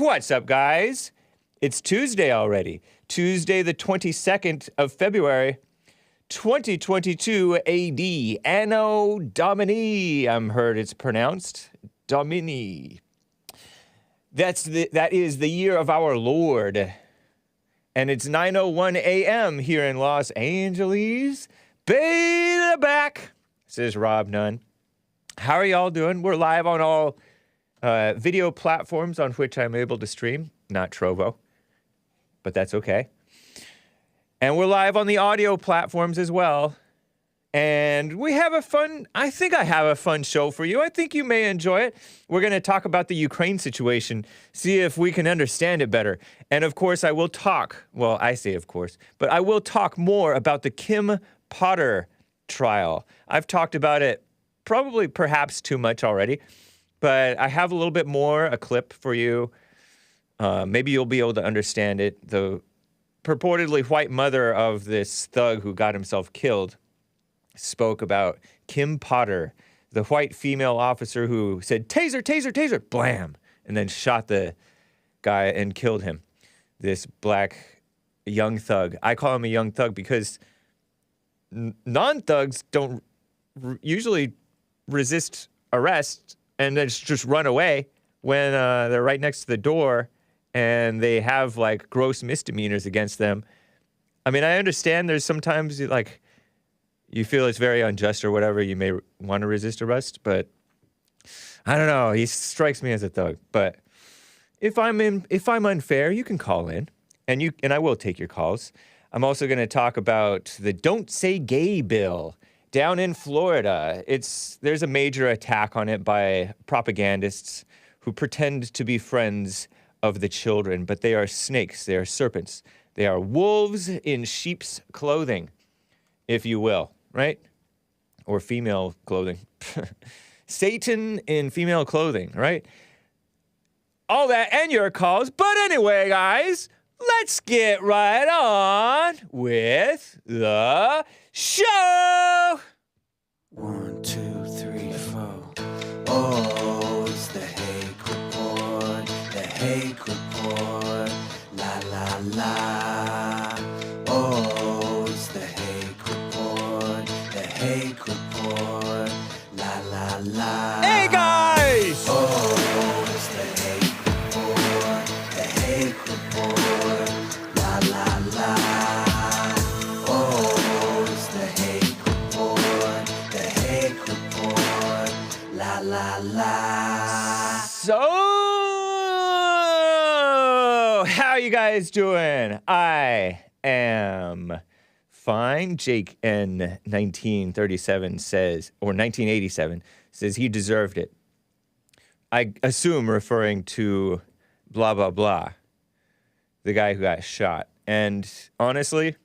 What's up, guys? It's Tuesday already. Tuesday, the 22nd of February, 2022 AD. Anno Domini, I'm heard it's pronounced. Domini. That is the year of our Lord. And it's 9:01 a.m. here in Los Angeles. Beta back, says Rob Nunn. How are y'all doing? We're live on all video platforms on which I'm able to stream. Not Trovo, but that's okay. And we're live on the audio platforms as well. And we have I think I have a fun show for you. I think you may enjoy it. We're going to talk about the Ukraine situation, see if we can understand it better. And of course, I will talk, well, I say of course, but I will talk more about the Kim Potter trial. I've talked about it perhaps too much already, but I have a little bit more, a clip for you. Maybe you'll be able to understand it. The purportedly white mother of this thug who got himself killed spoke about Kim Potter, the white female officer who said, "Taser, taser, taser," blam, and then shot the guy and killed him. This black young thug. I call him a young thug because non-thugs don't usually resist arrest and then just run away when they're right next to the door and they have like gross misdemeanors against them. I mean, I understand there's sometimes like you feel it's very unjust or whatever, you may want to resist arrest, but I don't know. He strikes me as a thug. But if I'm unfair, you can call in, and I will take your calls. I'm also going to talk about the Don't Say Gay bill down in Florida. There's a major attack on it by propagandists who pretend to be friends of the children, but they are snakes, they are serpents, they are wolves in sheep's clothing, if you will. Right? Or female clothing. Satan in female clothing, right? All that and your calls. But anyway, guys, let's get right on with the show. 1, 2, 3, 4. Oh, it's the Hake Report. The Hake Report. La, la, la. Oh, it's the Hake Report. The Hake Report. La, la, la. Hey, guys! Oh, it's the Hake Report. The Hake Report. La, la, la. Oh, it's the Hake Report. The Hake Report. La, la, la. So, how are you guys doing? I am fine. Jake N 1937 says, or 1987 says he deserved it. I assume referring to blah, blah, blah, the guy who got shot. And honestly,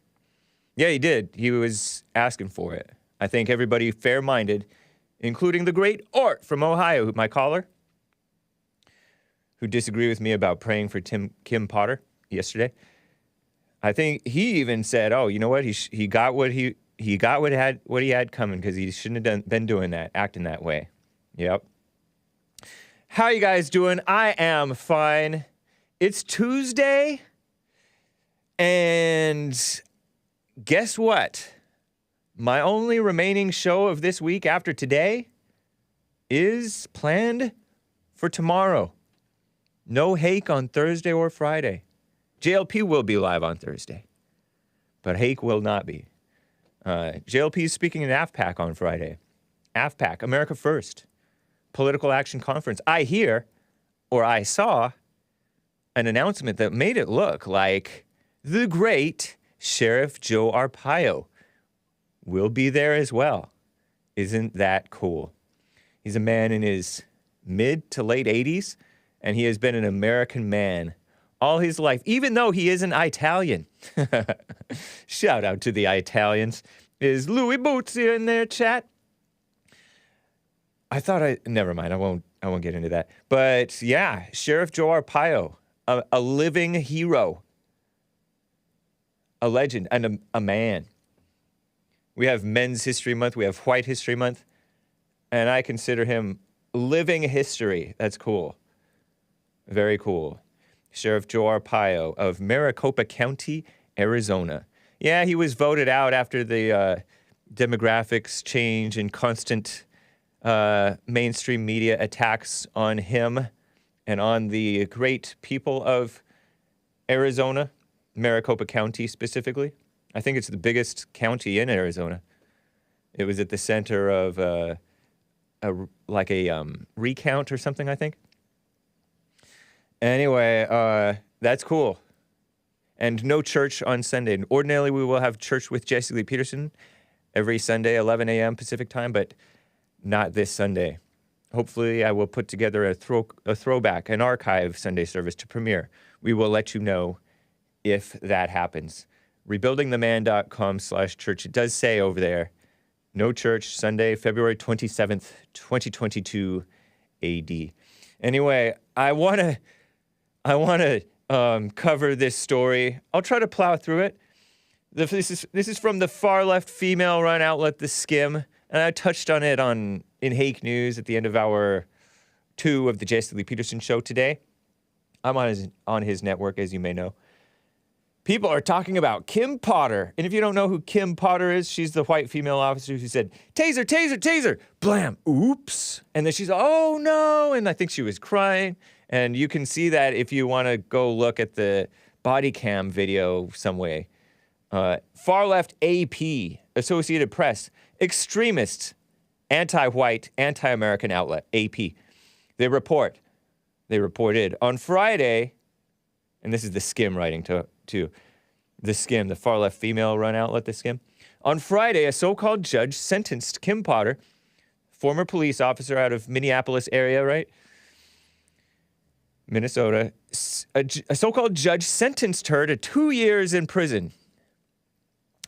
yeah, he did. He was asking for it. I think everybody fair-minded, including the great Art from Ohio, my caller, who disagreed with me about praying for Kim Potter yesterday. I think he even said, "Oh, you know what? He got what he had coming because he shouldn't have been doing that, acting that way." Yep. How you guys doing? I am fine. It's Tuesday, and guess what? My only remaining show of this week after today is planned for tomorrow. No Hake on Thursday or Friday. JLP will be live on Thursday, but Hake will not be. JLP is speaking at AFPAC on Friday. AFPAC, America First, Political Action Conference. I saw an announcement that made it look like the great Sheriff Joe Arpaio will be there as well. Isn't that cool? He's a man in his mid to late 80s, and he has been an American man all his life, even though he isn't Italian. Shout out to the Italians. Is Louis Bootsy in their chat? Never mind, I won't get into that. But yeah, Sheriff Joe Arpaio, a living hero, a legend, and a man. We have Men's History Month, we have White History Month, and I consider him living history. That's cool. Very cool. Sheriff Joe Arpaio of Maricopa County, Arizona. Yeah, he was voted out after the demographics change and constant mainstream media attacks on him and on the great people of Arizona, Maricopa County specifically. I think it's the biggest county in Arizona. It was at the center of a recount or something, I think. Anyway, that's cool. And no church on Sunday. Ordinarily, we will have church with Jesse Lee Peterson every Sunday, 11 a.m. Pacific time, but not this Sunday. Hopefully, I will put together a throwback, an archive Sunday service to premiere. We will let you know if that happens. Rebuildingtheman.com/church. It does say over there, no church, Sunday, February 27th, 2022 AD. Anyway, I want to cover this story. I'll try to plow through it. This is from the far-left female-run outlet, The Skim, and I touched on it in Hake News at the end of hour 2 of the Jesse Lee Peterson show today. I'm on his network, as you may know. People are talking about Kim Potter. And if you don't know who Kim Potter is, she's the white female officer who said, taser, taser, taser, blam, oops. And then she's, oh no. And I think she was crying. And you can see that if you want to go look at the body cam video some way. Far left AP, Associated Press, extremist, anti-white, anti-American outlet, AP. They reported on Friday, and this is The Skim writing too. The Skim, the far-left female-run outlet, The Skim. On Friday, a so-called judge sentenced Kim Potter, former police officer out of Minneapolis area, right? Minnesota. A so-called judge sentenced her to 2 years in prison.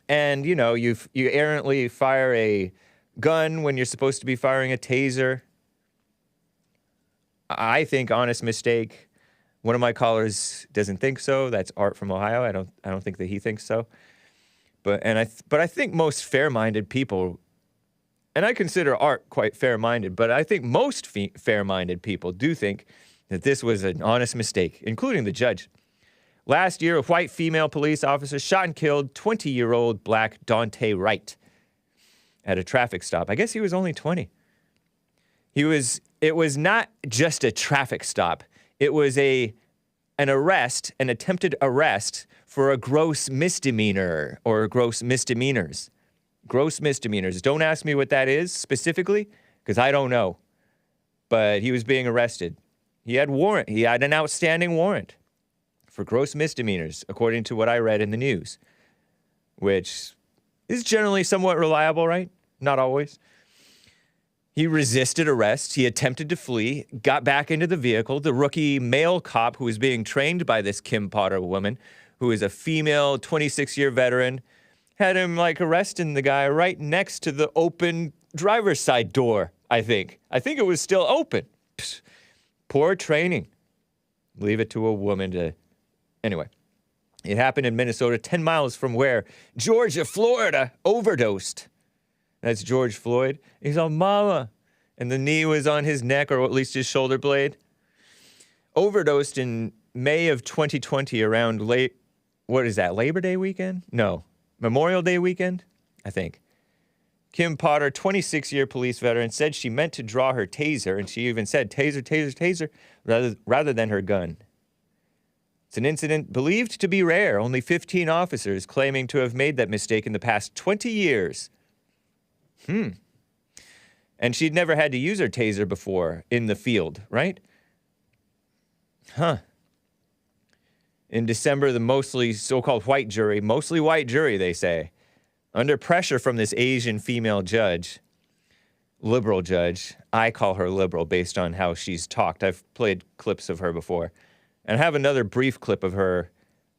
And, you know, you errantly fire a gun when you're supposed to be firing a taser. I think honest mistake. One of my callers doesn't think so. That's Art from Ohio. I don't think that he thinks so. But I think most fair-minded people, and I consider Art quite fair-minded, but I think most fair-minded people do think that this was an honest mistake, including the judge. Last year, a white female police officer shot and killed 20-year-old black Dante Wright at a traffic stop. I guess he was only 20. It was not just a traffic stop. It was an attempted arrest for a gross misdemeanor or gross misdemeanors. Gross misdemeanors. Don't ask me what that is specifically, because I don't know. But he was being arrested. He had an outstanding warrant for gross misdemeanors, according to what I read in the news, which is generally somewhat reliable, right? Not always. He resisted arrest. He attempted to flee, got back into the vehicle. The rookie male cop who was being trained by this Kim Potter woman, who is a female 26-year veteran, had him arresting the guy right next to the open driver's side door, I think. I think it was still open. Psst. Poor training. Leave it to a woman to... Anyway, it happened in Minnesota, 10 miles from where Georgia, Florida, overdosed. That's George Floyd. He's all, mama. And the knee was on his neck, or at least his shoulder blade. Overdosed in May of 2020 around Labor Day weekend? No. Memorial Day weekend? I think. Kim Potter, 26-year police veteran, said she meant to draw her taser, and she even said, taser, taser, taser, rather than her gun. It's an incident believed to be rare. Only 15 officers claiming to have made that mistake in the past 20 years. And she'd never had to use her taser before in the field, right? In December, the mostly so-called white jury, they say, under pressure from this Asian female judge, liberal judge, I call her liberal based on how she's talked. I've played clips of her before. And I have another brief clip of her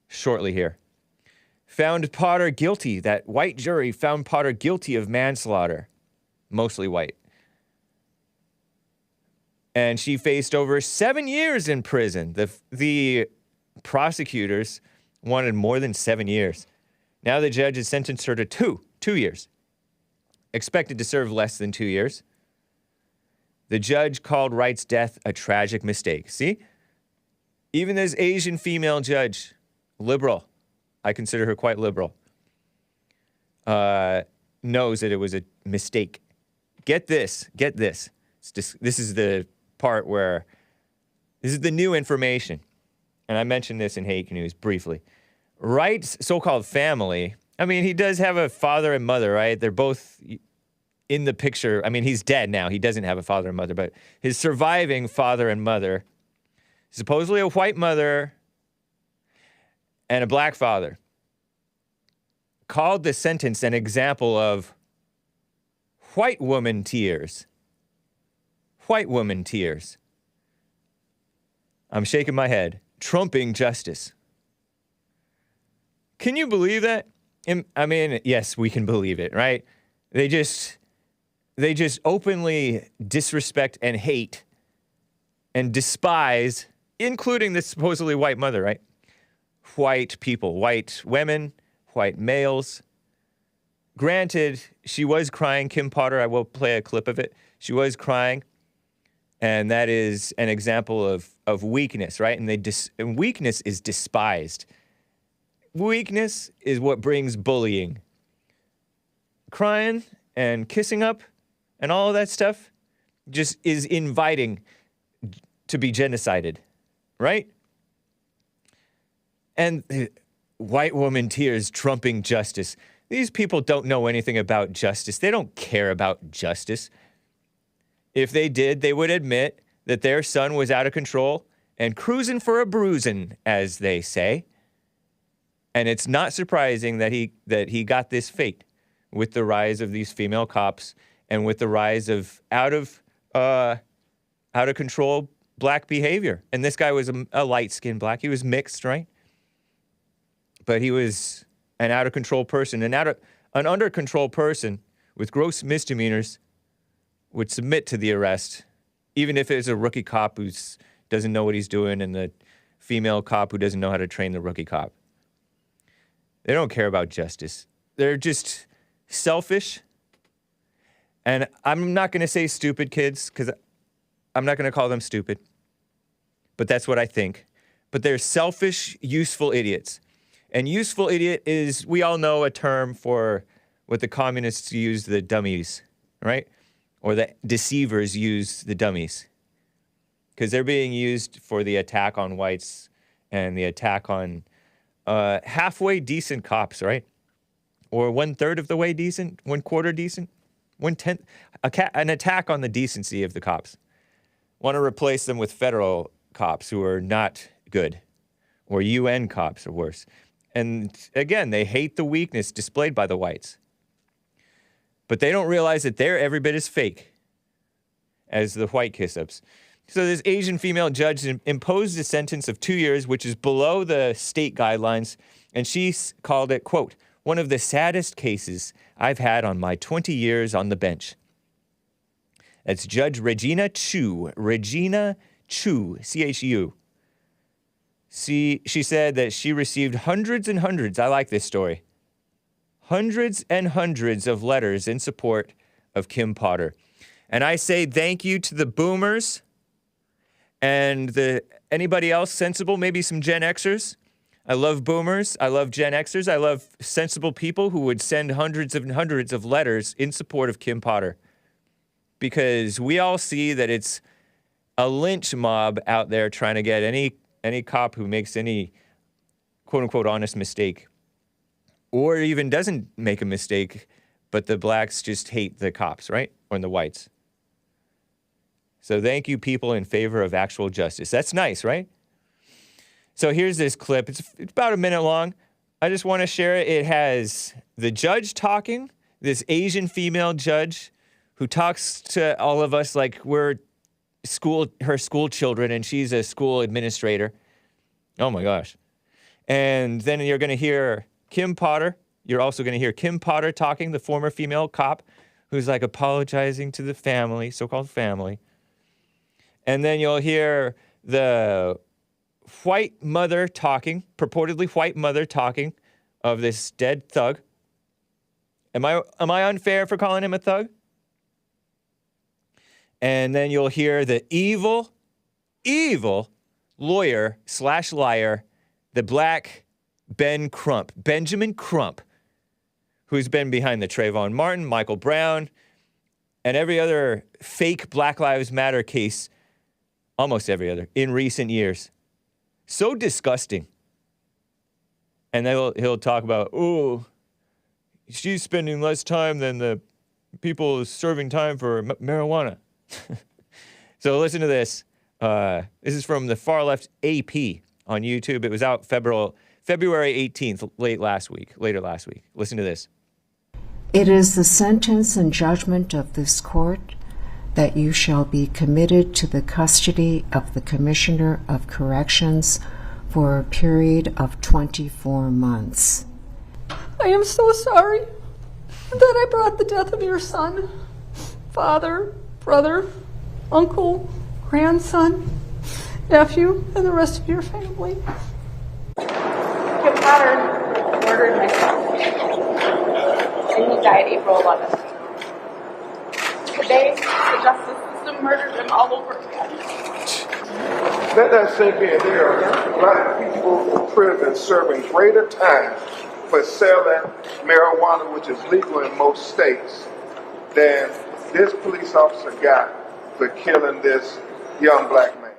shortly here. Found Potter guilty. That white jury found Potter guilty of manslaughter. Mostly white. And she faced over 7 years in prison. The prosecutors wanted more than 7 years. Now the judge has sentenced her to two years. Expected to serve less than 2 years. The judge called Wright's death a tragic mistake. See? Even this Asian female judge, liberal, I consider her quite liberal, knows that it was a mistake. Get this. This is the part where, this is the new information. And I mentioned this in Hake News briefly. Wright's so-called family, I mean, he does have a father and mother, right? They're both in the picture. I mean, he's dead now. He doesn't have a father and mother, but his surviving father and mother, supposedly a white mother and a black father, called the sentence an example of white woman tears. White woman tears. I'm shaking my head. Trumping justice. Can you believe that? I mean, yes, we can believe it, right? They just openly disrespect and hate and despise, including this supposedly white mother, right? White people, white women, white males. Granted, she was crying, Kim Potter, I will play a clip of it. She was crying, and that is an example of weakness, right? And weakness is despised. Weakness is what brings bullying. Crying and kissing up and all of that stuff just is inviting to be genocided, right? And white woman tears trumping justice. These people don't know anything about justice. They don't care about justice. If they did, they would admit that their son was out of control and cruising for a bruising, as they say. And it's not surprising that he got this fate with the rise of these female cops and with the rise of out of control black behavior. And this guy was a light-skinned black. He was mixed, right? But he was an out of control person. An under control person with gross misdemeanors would submit to the arrest, even if it's a rookie cop who doesn't know what he's doing and the female cop who doesn't know how to train the rookie cop. They don't care about justice. They're just selfish. And I'm not going to say stupid kids, because I'm not going to call them stupid. But that's what I think. But they're selfish, useful idiots. And useful idiot is, we all know, a term for what the communists use, the dummies, right? Or the deceivers use the dummies. Because they're being used for the attack on whites and the attack on halfway decent cops, right? Or 1/3 of the way decent, 1/4 decent, 1/10, an attack on the decency of the cops. Want to replace them with federal cops who are not good, or UN cops or worse. And again, they hate the weakness displayed by the whites. But they don't realize that they're every bit as fake as the white kiss-ups. So this Asian female judge imposed a sentence of 2 years, which is below the state guidelines, and she called it, quote, one of the saddest cases I've had on my 20 years on the bench. That's Judge Regina Chu, C-H-U. She said that she received hundreds and hundreds, I like this story, hundreds and hundreds of letters in support of Kim Potter. And I say thank you to the boomers and anybody else sensible, maybe some Gen Xers. I love boomers. I love Gen Xers. I love sensible people who would send hundreds and hundreds of letters in support of Kim Potter. Because we all see that it's a lynch mob out there trying to get any cop who makes any quote-unquote honest mistake, or even doesn't make a mistake, but the blacks just hate the cops, right? Or the whites. So thank you, people in favor of actual justice. That's nice, right? So here's this clip. It's about a minute long. I just want to share it. It has the judge talking, this Asian female judge who talks to all of us like we're her school children, and she's a school administrator. Oh my gosh. And then you're going to hear Kim Potter. You're also going to hear Kim Potter talking, the former female cop, who's like apologizing to the family, so-called family. And then you'll hear the white mother talking, purportedly white mother talking of this dead thug. Am I unfair for calling him a thug? And then you'll hear the evil lawyer / liar, the black Benjamin Crump, who's been behind the Trayvon Martin, Michael Brown, and every other fake Black Lives Matter case, almost every other, in recent years. So disgusting. And then he'll talk about, oh, she's spending less time than the people serving time for marijuana. So listen to this. This is from the far left AP on YouTube. It was out February 18th, later last week. Listen to this. It is the sentence and judgment of this court that you shall be committed to the custody of the Commissioner of Corrections for a period of 24 months. I am so sorry that I brought the death of your son, father, brother, uncle, grandson, nephew, and the rest of your family. Kim Potter murdered my son, and he died April 11th. Today, the justice system murdered him all over again. Let that sink in. There are black people in prison serving greater time for selling marijuana, which is legal in most states, than this police officer got for killing this young black man.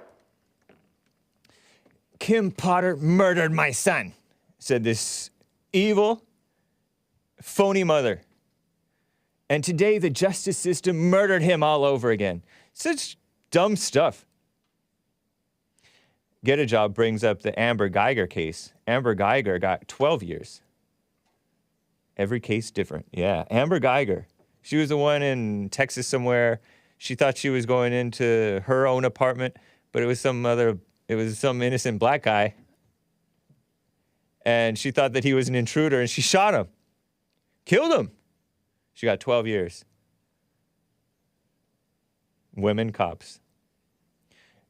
Kim Potter murdered my son, said this evil, phony mother. And today the justice system murdered him all over again. Such dumb stuff. Get a Job brings up the Amber Geiger case. Amber Geiger got 12 years. Every case different. Yeah, Amber Geiger. She was the one in Texas somewhere. She thought she was going into her own apartment, but it was some innocent black guy. And she thought that he was an intruder, and she shot him. Killed him. She got 12 years. Women cops.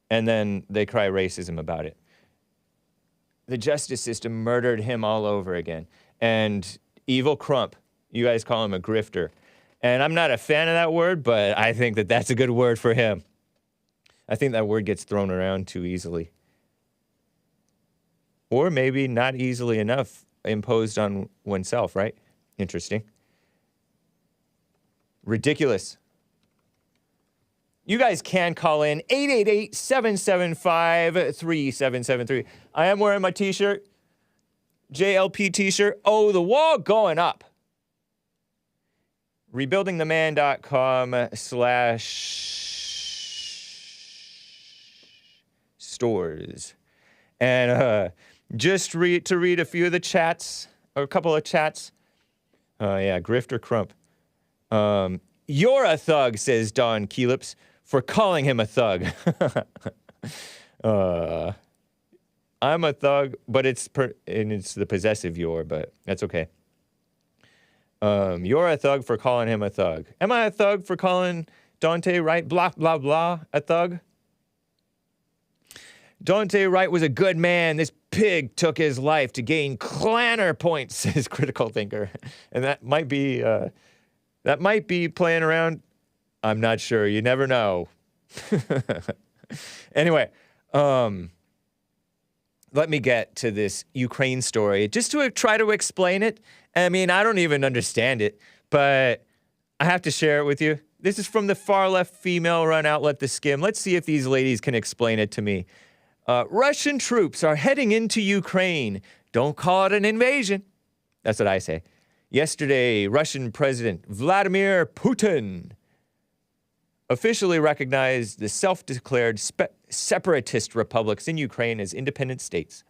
And then they cry racism about it. The justice system murdered him all over again. And evil Crump, you guys call him a grifter. And I'm not a fan of that word, but I think that that's a good word for him. I think that word gets thrown around too easily. Or maybe not easily enough imposed on oneself, right? Interesting. Ridiculous. You guys can call in 888-775-3773. I am wearing my t-shirt. JLP t-shirt. Oh, the wall going up. rebuildingtheman.com/stores. And just to read a few of the chats, or a couple of chats. Yeah, Grifter Crump. You're a thug, says Don Keelips, for calling him a thug. I'm a thug, but it's the possessive you're, but that's okay. You're a thug for calling him a thug. Am I a thug for calling Dante Wright, blah, blah, blah, a thug? Dante Wright was a good man. This pig took his life to gain clanner points, says Critical Thinker. And that might be playing around. I'm not sure. You never know. Anyway, let me get to this Ukraine story just to try to explain it. I mean, I don't even understand it, but I have to share it with you. This is from the far-left female-run outlet, The Skim. Let's see if these ladies can explain it to me. Russian troops are heading into Ukraine. Don't call it an invasion. That's what I say. Yesterday, Russian President Vladimir Putin officially recognized the self-declared separatist republics in Ukraine as independent states.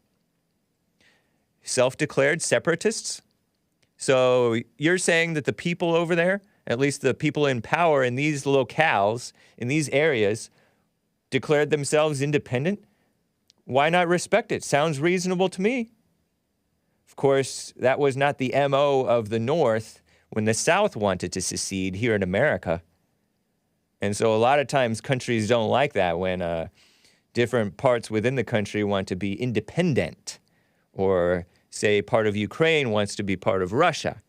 Self-declared separatists? So you're saying that the people over there, at least the people in power in these locales, in these areas, declared themselves independent? Why not respect it? Sounds reasonable to me. Of course, that was not the MO of the North when the South wanted to secede here in America. And so a lot of times countries don't like that when different parts within the country want to be independent, or say part of Ukraine wants to be part of Russia.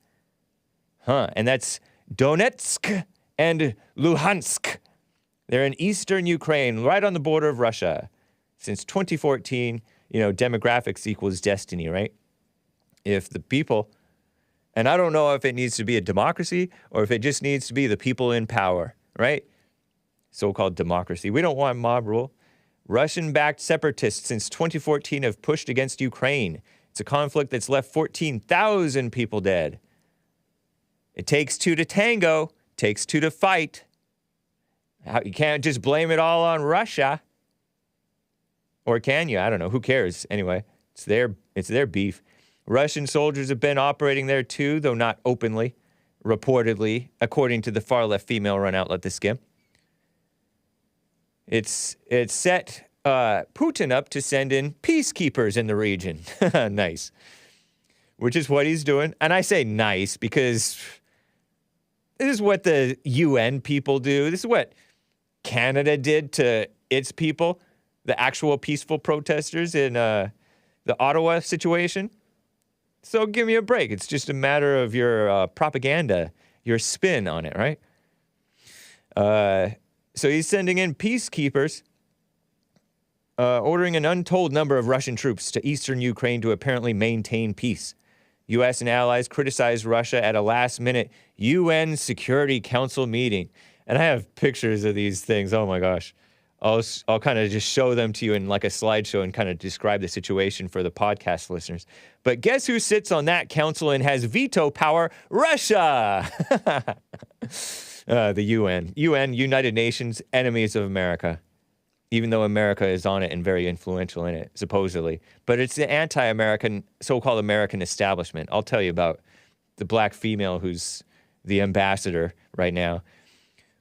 And that's Donetsk and Luhansk. They're in eastern Ukraine, right on the border of Russia. Since 2014, demographics equals destiny, right? If the people, and I don't know if it needs to be a democracy or if it just needs to be the people in power, right? So-called democracy. We don't want mob rule. Russian-backed separatists since 2014 have pushed against Ukraine. It's a conflict that's left 14,000 people dead. It takes two to tango, takes two to fight. You can't just blame it all on Russia. Or can you? I don't know. Who cares? Anyway, it's their beef. Russian soldiers have been operating there too, though not openly, reportedly, according to the far-left female-run outlet The Skim. It's set Putin up to send in peacekeepers in the region. Nice. Which is what he's doing. And I say nice because this is what the UN people do. This is what Canada did to its people, the actual peaceful protesters in the Ottawa situation. So give me a break. It's just a matter of your propaganda, your spin on it, right? So he's sending in peacekeepers, ordering an untold number of Russian troops to eastern Ukraine to apparently maintain peace. U.S. and allies criticized Russia at a last-minute UN Security Council meeting. And I have pictures of these things. Oh, my gosh. I'll kind of just show them to you in like a slideshow and kind of describe the situation for the podcast listeners. But guess who sits on that council and has veto power? Russia! The UN. UN, United Nations, enemies of America. Even though America is on it and very influential in it, supposedly. But it's the anti-American, so-called American establishment. I'll tell you about the black female who's the ambassador right now.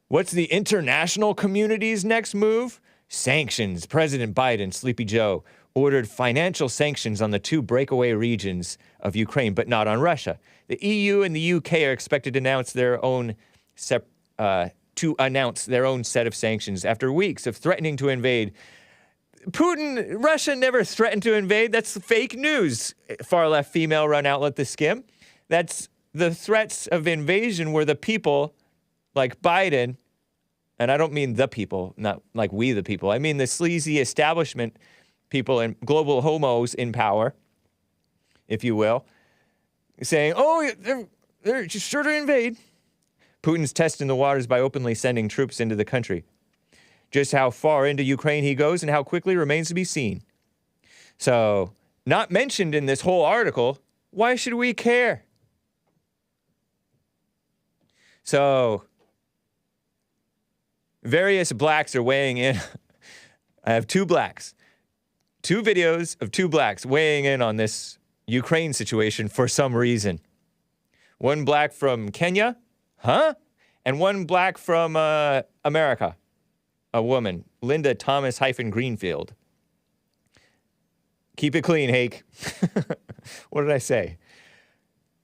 What's the international community's next move? Sanctions. President Biden, Sleepy Joe, ordered financial sanctions on the two breakaway regions of Ukraine, but not on Russia. The EU and the UK are expected to announce their own set of sanctions after weeks of threatening to invade. Russia never threatened to invade. That's fake news. Far-left female-run outlet The Skim. That's the threats of invasion were the people like Biden, and I don't mean the people, not like we the people. I mean the sleazy establishment people and global homos in power, if you will, saying, oh, they're just sure to invade. Putin's testing the waters by openly sending troops into the country. Just how far into Ukraine he goes and how quickly remains to be seen. So, not mentioned in this whole article, why should we care? So, various blacks are weighing in. I have two blacks. Two videos of two blacks weighing in on this Ukraine situation for some reason. One black from Kenya, and one black from America, a woman, Linda Thomas-Greenfield. Keep it clean, Hake. What did I say?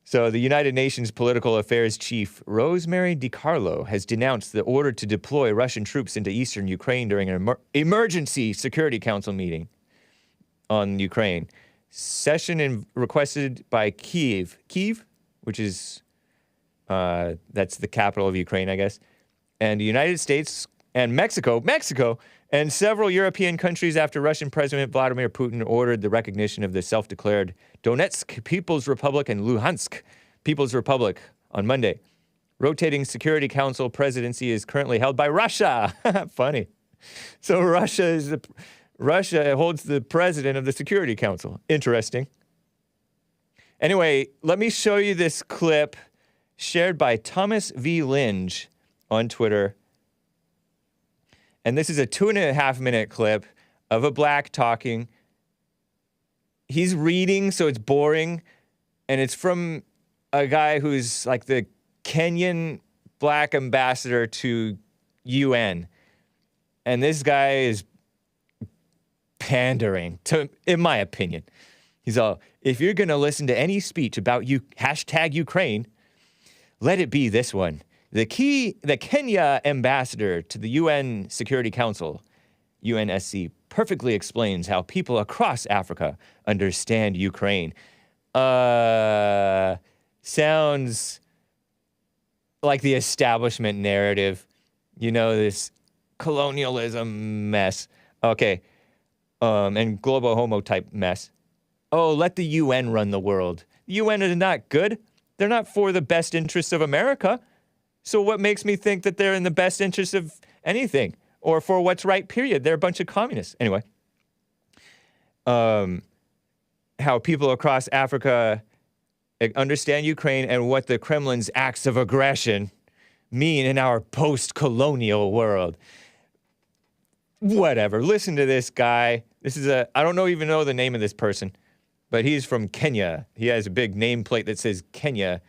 So the United Nations Political Affairs Chief, Rosemary DiCarlo, has denounced the order to deploy Russian troops into eastern Ukraine during an emergency Security Council meeting on Ukraine. Session requested by Kiev, which is, that's the capital of Ukraine, I guess, and the United States and Mexico, and several European countries after Russian President Vladimir Putin ordered the recognition of the self-declared Donetsk People's Republic and Luhansk People's Republic on Monday. Rotating Security Council presidency is currently held by Russia. Funny. So Russia holds the president of the Security Council. Interesting. Anyway, let me show you this clip shared by Thomas V. Linge on Twitter. And this is a 2.5-minute clip of a black talking. He's reading, so it's boring. And it's from a guy who's like the Kenyan black ambassador to UN. And this guy is pandering, in my opinion. He's all, if you're going to listen to any speech about #Ukraine, let it be this one. The Kenya ambassador to the UN Security Council, UNSC, perfectly explains how people across Africa understand Ukraine. Sounds like the establishment narrative. You know, this colonialism mess. Okay. and global homo type mess. Oh, let the UN run the world. The UN is not good. They're not for the best interests of America. So what makes me think that they're in the best interest of anything or for what's right, period? They're a bunch of communists. Anyway, how people across Africa understand Ukraine and what the Kremlin's acts of aggression mean in our post-colonial world. Whatever. Listen to this guy. I don't even know the name of this person, but he's from Kenya. He has a big nameplate that says Kenya,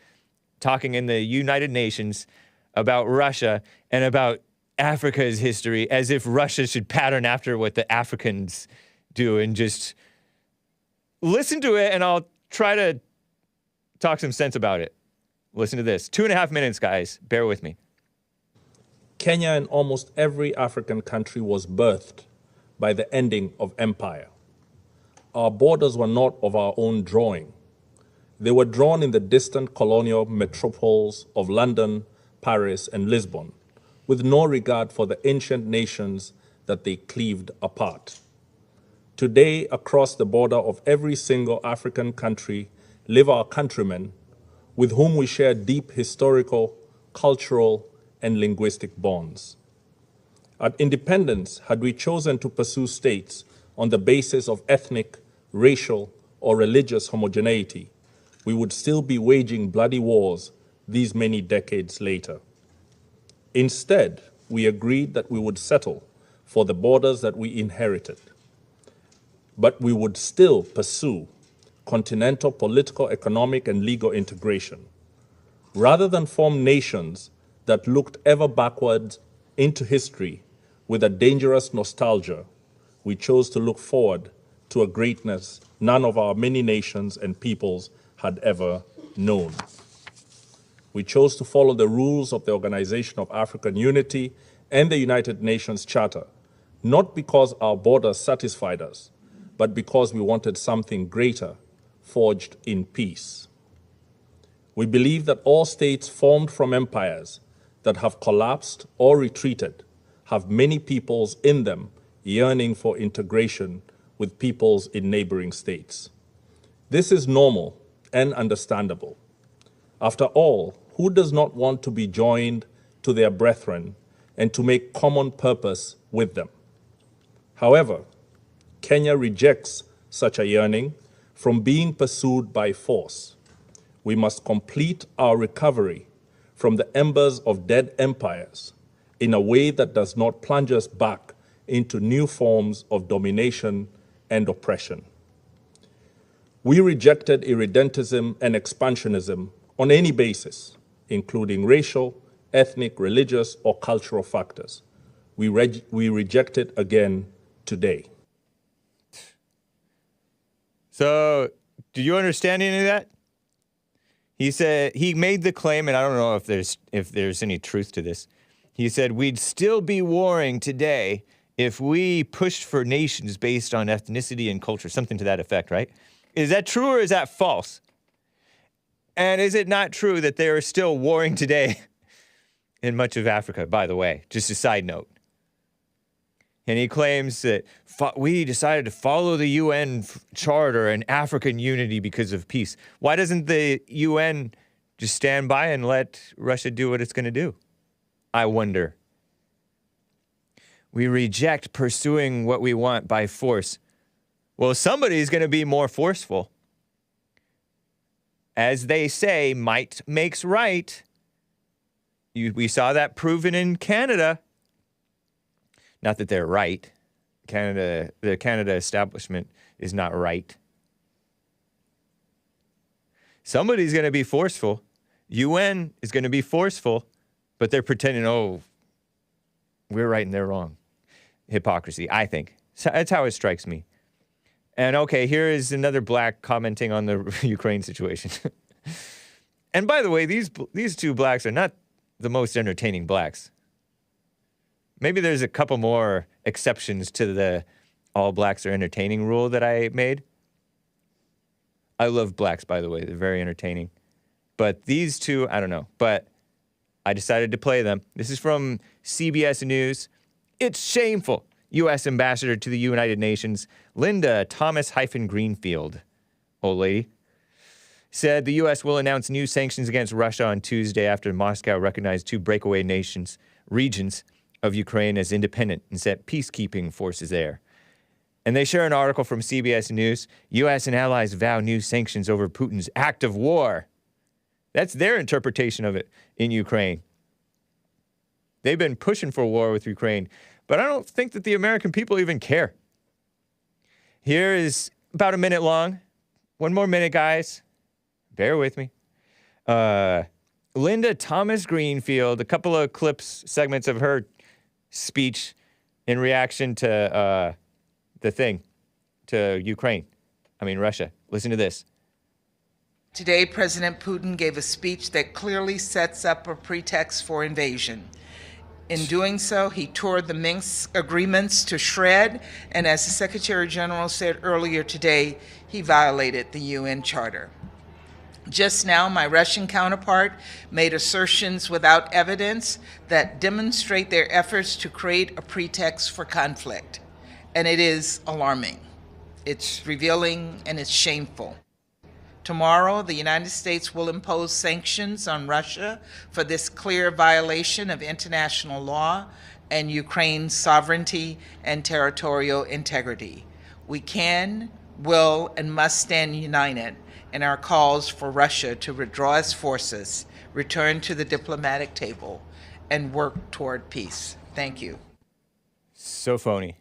talking in the United Nations about Russia and about Africa's history, as if Russia should pattern after what the Africans do, and just listen to it, and I'll try to talk some sense about it. Listen to this. 2.5 minutes, guys. Bear with me. Kenya and almost every African country was birthed by the ending of empire. Our borders were not of our own drawing. They were drawn in the distant colonial metropoles of London, Paris, and Lisbon, with no regard for the ancient nations that they cleaved apart. Today, across the border of every single African country live our countrymen with whom we share deep historical, cultural, and linguistic bonds. At independence, had we chosen to pursue states on the basis of ethnic, racial, or religious homogeneity, we would still be waging bloody wars these many decades later. Instead, we agreed that we would settle for the borders that we inherited, but we would still pursue continental political, economic, and legal integration. Rather than form nations that looked ever backwards into history with a dangerous nostalgia, we chose to look forward to a greatness none of our many nations and peoples had ever known. We chose to follow the rules of the Organization of African Unity and the United Nations Charter, not because our borders satisfied us, but because we wanted something greater, forged in peace. We believe that all states formed from empires that have collapsed or retreated have many peoples in them yearning for integration with peoples in neighboring states. This is normal and understandable. After all, who does not want to be joined to their brethren and to make common purpose with them? However, Kenya rejects such a yearning from being pursued by force. We must complete our recovery from the embers of dead empires in a way that does not plunge us back into new forms of domination and oppression. We rejected irredentism and expansionism on any basis, including racial, ethnic, religious, or cultural factors. We reject it again today. So, did you understand any of that? He said, he made the claim, and I don't know if there's any truth to this. He said, we'd still be warring today if we pushed for nations based on ethnicity and culture, something to that effect, right? Is that true or is that false? And is it not true that they are still warring today in much of Africa, by the way? Just a side note. And he claims that we decided to follow the UN Charter and African unity because of peace. Why doesn't the UN just stand by and let Russia do what it's going to do? I wonder. We reject pursuing what we want by force. Well, somebody's going to be more forceful. As they say, might makes right. We saw that proven in Canada. Not that they're right. The Canada establishment is not right. Somebody's going to be forceful. UN is going to be forceful, but they're pretending, oh, we're right and they're wrong. Hypocrisy, I think. So that's how it strikes me. And okay, here is another black commenting on the Ukraine situation. And by the way, these two blacks are not the most entertaining blacks. Maybe there's a couple more exceptions to the all blacks are entertaining rule that I made. I love blacks, by the way. They're very entertaining. But these two, I don't know. But I decided to play them. This is from CBS News. It's shameful. U.S. Ambassador to the United Nations, Linda Thomas-Greenfield, old lady, said the U.S. will announce new sanctions against Russia on Tuesday after Moscow recognized 2 breakaway regions of Ukraine as independent and set peacekeeping forces there. And they share an article from CBS News. U.S. and allies vow new sanctions over Putin's act of war. That's their interpretation of it in Ukraine. They've been pushing for war with Ukraine, but I don't think that the American people even care. Here is about a minute long. One more minute, guys. Bear with me. Linda Thomas-Greenfield, a couple of segments of her speech in reaction to Russia. Listen to this. Today, President Putin gave a speech that clearly sets up a pretext for invasion. In doing so, he tore the Minsk agreements to shred, and as the Secretary General said earlier today, he violated the UN Charter. Just now, my Russian counterpart made assertions without evidence that demonstrate their efforts to create a pretext for conflict, and it is alarming. It's revealing and it's shameful. Tomorrow, the United States will impose sanctions on Russia for this clear violation of international law and Ukraine's sovereignty and territorial integrity. We can, will, and must stand united in our calls for Russia to withdraw its forces, return to the diplomatic table, and work toward peace. Thank you. So phony.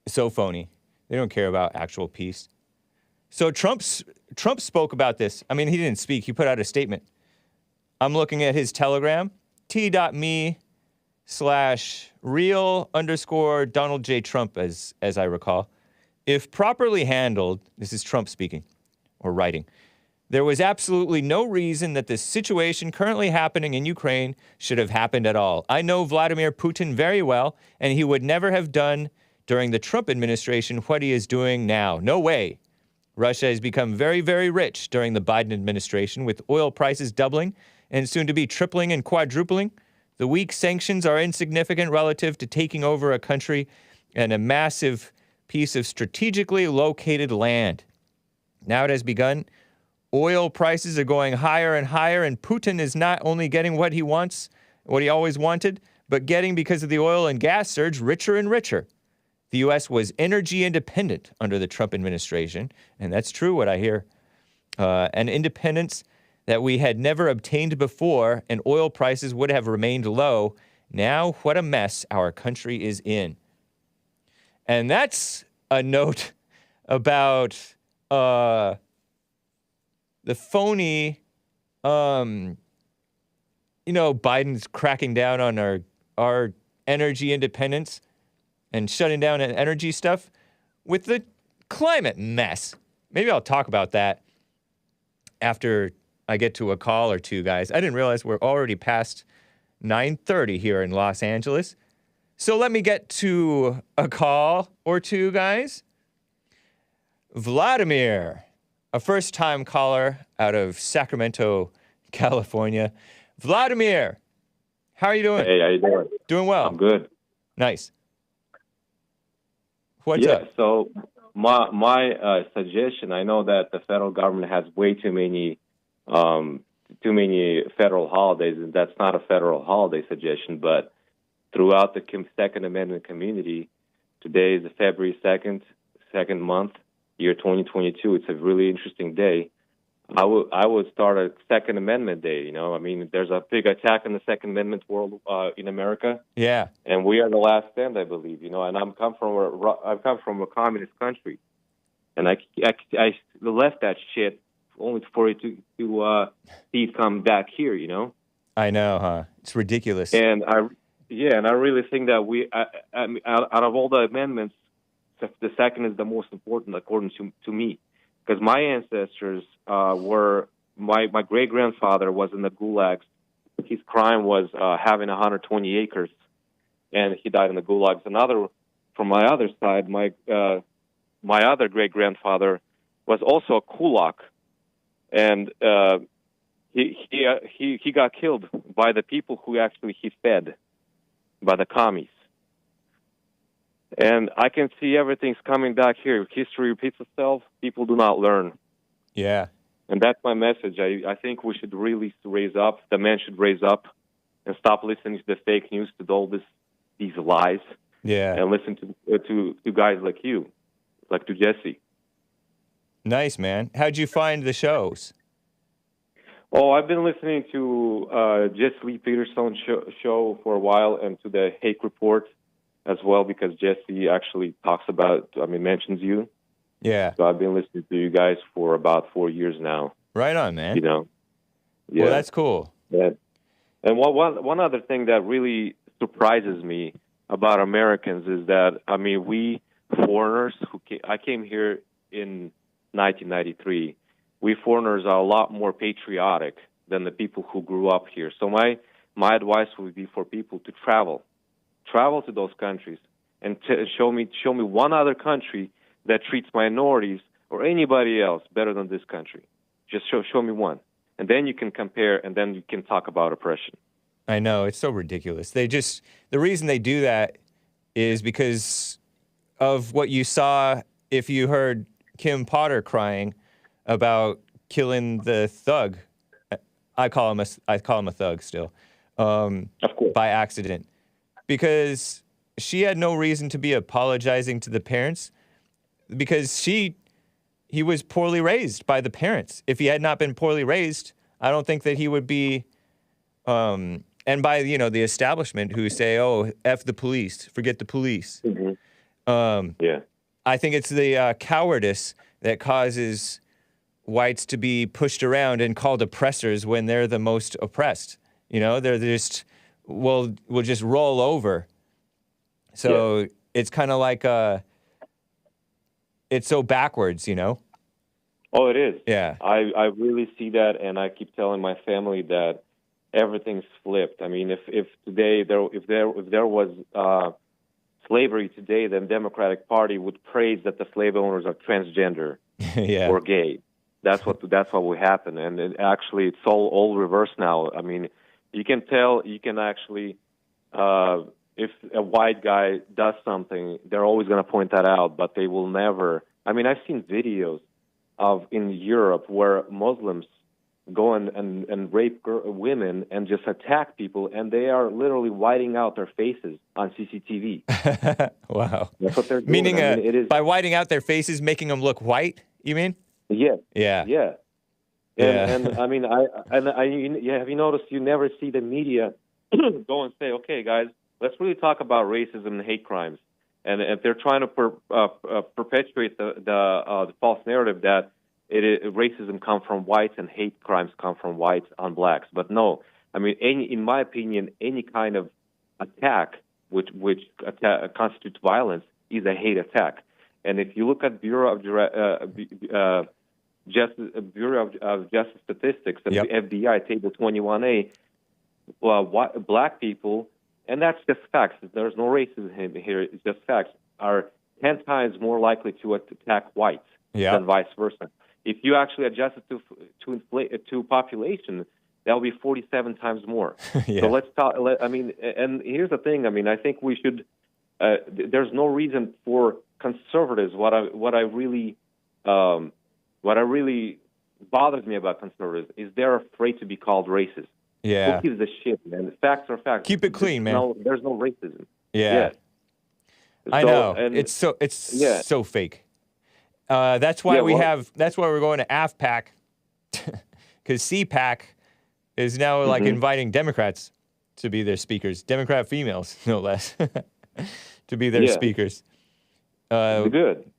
So phony. They don't care about actual peace. So Trump spoke about this. I mean, he didn't speak. He put out a statement. I'm looking at his Telegram, t.me/real_Donald J. Trump, as I recall. If properly handled, this is Trump speaking or writing, there was absolutely no reason that the situation currently happening in Ukraine should have happened at all. I know Vladimir Putin very well, and he would never have done during the Trump administration what he is doing now. No way. Russia has become very, very rich during the Biden administration, with oil prices doubling and soon to be tripling and quadrupling. The weak sanctions are insignificant relative to taking over a country and a massive piece of strategically located land. Now it has begun. Oil prices are going higher and higher, and Putin is not only getting what he wants, what he always wanted, but getting, because of the oil and gas surge, richer and richer. The U.S. was energy independent under the Trump administration, and that's true what I hear. An independence that we had never obtained before, and oil prices would have remained low. Now, what a mess our country is in. And that's a note about the phony, Biden's cracking down on our energy independence and shutting down energy stuff with the climate mess. Maybe I'll talk about that after I get to a call or two, guys. I didn't realize we're already past 9:30 here in Los Angeles. So let me get to a call or two, guys. Vladimir, a first-time caller out of Sacramento, California. Vladimir, how are you doing? Hey, how you doing? Doing well. I'm good. Nice. What's up? So my suggestion, I know that the federal government has way too many federal holidays, and that's not a federal holiday suggestion, but throughout the Second Amendment community, today is February 2nd, second month, year 2022. It's a really interesting day. I would start a Second Amendment Day. There's a big attack on the Second Amendment world in America. Yeah, and we are the last stand, I believe. And I've come from a communist country, and I left that shit only for it to see it come back here. I know, huh? It's ridiculous. And I really think that out of all the amendments, the second is the most important, according to me. Because my ancestors were, my great-grandfather was in the gulags. His crime was having 120 acres, and he died in the gulags. From my other side, my other great-grandfather was also a kulak, and he got killed by the people who actually he fed, by the commies. And I can see everything's coming back here. History repeats itself. People do not learn. Yeah. And that's my message. I think we should really raise up. The men should raise up and stop listening to the fake news, to all these lies, Yeah. and listen to guys like you, like to Jesse. Nice, man. How'd you find the shows? Oh, I've been listening to Jesse Lee Peterson's show for a while, and to the Hake Report as well, because Jesse actually mentions you. Yeah. So I've been listening to you guys for about 4 years now. Right on, man. You know. Yeah. Well, that's cool. Yeah. And one other thing that really surprises me about Americans is that, I mean, we foreigners I came here in 1993. We foreigners are a lot more patriotic than the people who grew up here. So my advice would be for people to travel to those countries and show me one other country that treats minorities or anybody else better than this country. Just show me one, and then you can compare, and then you can talk about oppression. I know, it's so ridiculous. The reason they do that is because of what you saw if you heard Kim Potter crying about killing the thug. I call him a thug still, of course, by accident, because she had no reason to be apologizing to the parents, because he was poorly raised by the parents. If he had not been poorly raised, I don't think that he would be, and by, the establishment who say, oh, F the police, forget the police. Mm-hmm. Yeah. I think it's the cowardice that causes whites to be pushed around and called oppressors when they're the most oppressed. They're just, we'll just roll over. So it's kind of like, it's so backwards, Oh, it is. Yeah. I really see that, and I keep telling my family that everything's flipped. I mean, if today if there was slavery today, then Democratic Party would praise that the slave owners are transgender or gay. That's what would happen, and actually it's all reversed now. I mean, you can actually if a white guy does something, they're always going to point that out, but they will never. I mean, I've seen videos in Europe where Muslims go and rape women and just attack people, and they are literally whiting out their faces on CCTV. Wow. That's what they're doing. Meaning, it is, by whiting out their faces, making them look white, you mean? Yes. Yeah. Yeah. And I mean, have you noticed you never see the media go and say, okay, guys, let's really talk about racism and hate crimes. And if they're trying to perpetuate the false narrative that racism comes from whites and hate crimes come from whites on blacks. But no, I mean, in my opinion, any kind of attack which constitutes violence is a hate attack. And if you look at Bureau of Justice Statistics and the FBI Table 21A, black people, and that's just facts. There's no racism here. It's just facts. Are 10 times more likely to attack whites than vice versa. If you actually adjust it to population, that will be 47 times more. So let's talk. I mean, and here's the thing. I mean, I think we should. There's no reason for conservatives. What really bothers me about conservatives is they're afraid to be called racist. Yeah. Who gives a shit, man? Facts are facts. Keep it clean, man. There's no racism. Yeah. I know. And it's so fake. That's why that's why we're going to AFPAC, because CPAC is now like inviting Democrats to be their speakers, Democrat females, no less, to be their speakers. Good.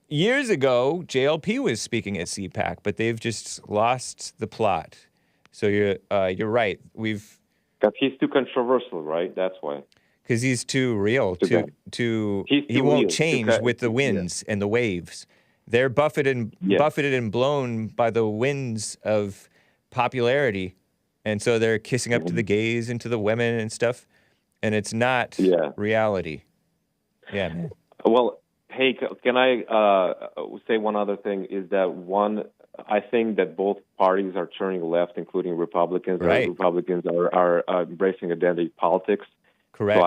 Years ago, JLP was speaking at CPAC, but they've just lost the plot. So you're right. Because he's too controversial, right? That's why. Because he's too real. He won't change with the winds and the waves. They're buffeted and blown by the winds of popularity, and so they're kissing up to the gays and to the women and stuff, and it's not reality. Yeah, man. Well, hey, can I say one other thing? Is that I think that both parties are turning left, including Republicans. Right. Republicans are embracing identity politics. Correct. So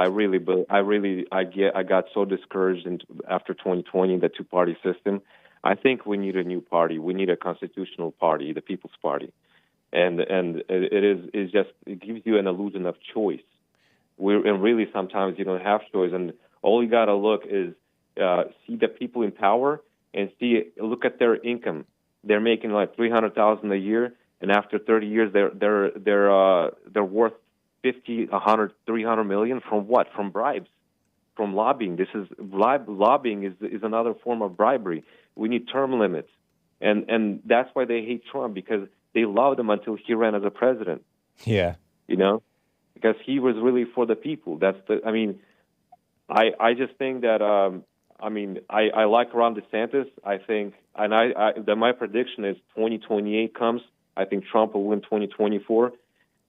I got so discouraged after 2020, the two-party system. I think we need a new party. We need a constitutional party, the People's Party, and it gives you an illusion of choice. And really sometimes you don't have choice, and all you gotta look is see the people in power and look at their income. They're making like $300,000 a year, and after 30 years, they're worth 50, 100, 300 million from what? From bribes, from lobbying. This is lobbying is another form of bribery. We need term limits, and that's why they hate Trump, because they loved him until he ran as a president. Yeah, because he was really for the people. I just think that I like Ron DeSantis. I think, and my prediction is 2028 comes. I think Trump will win 2024.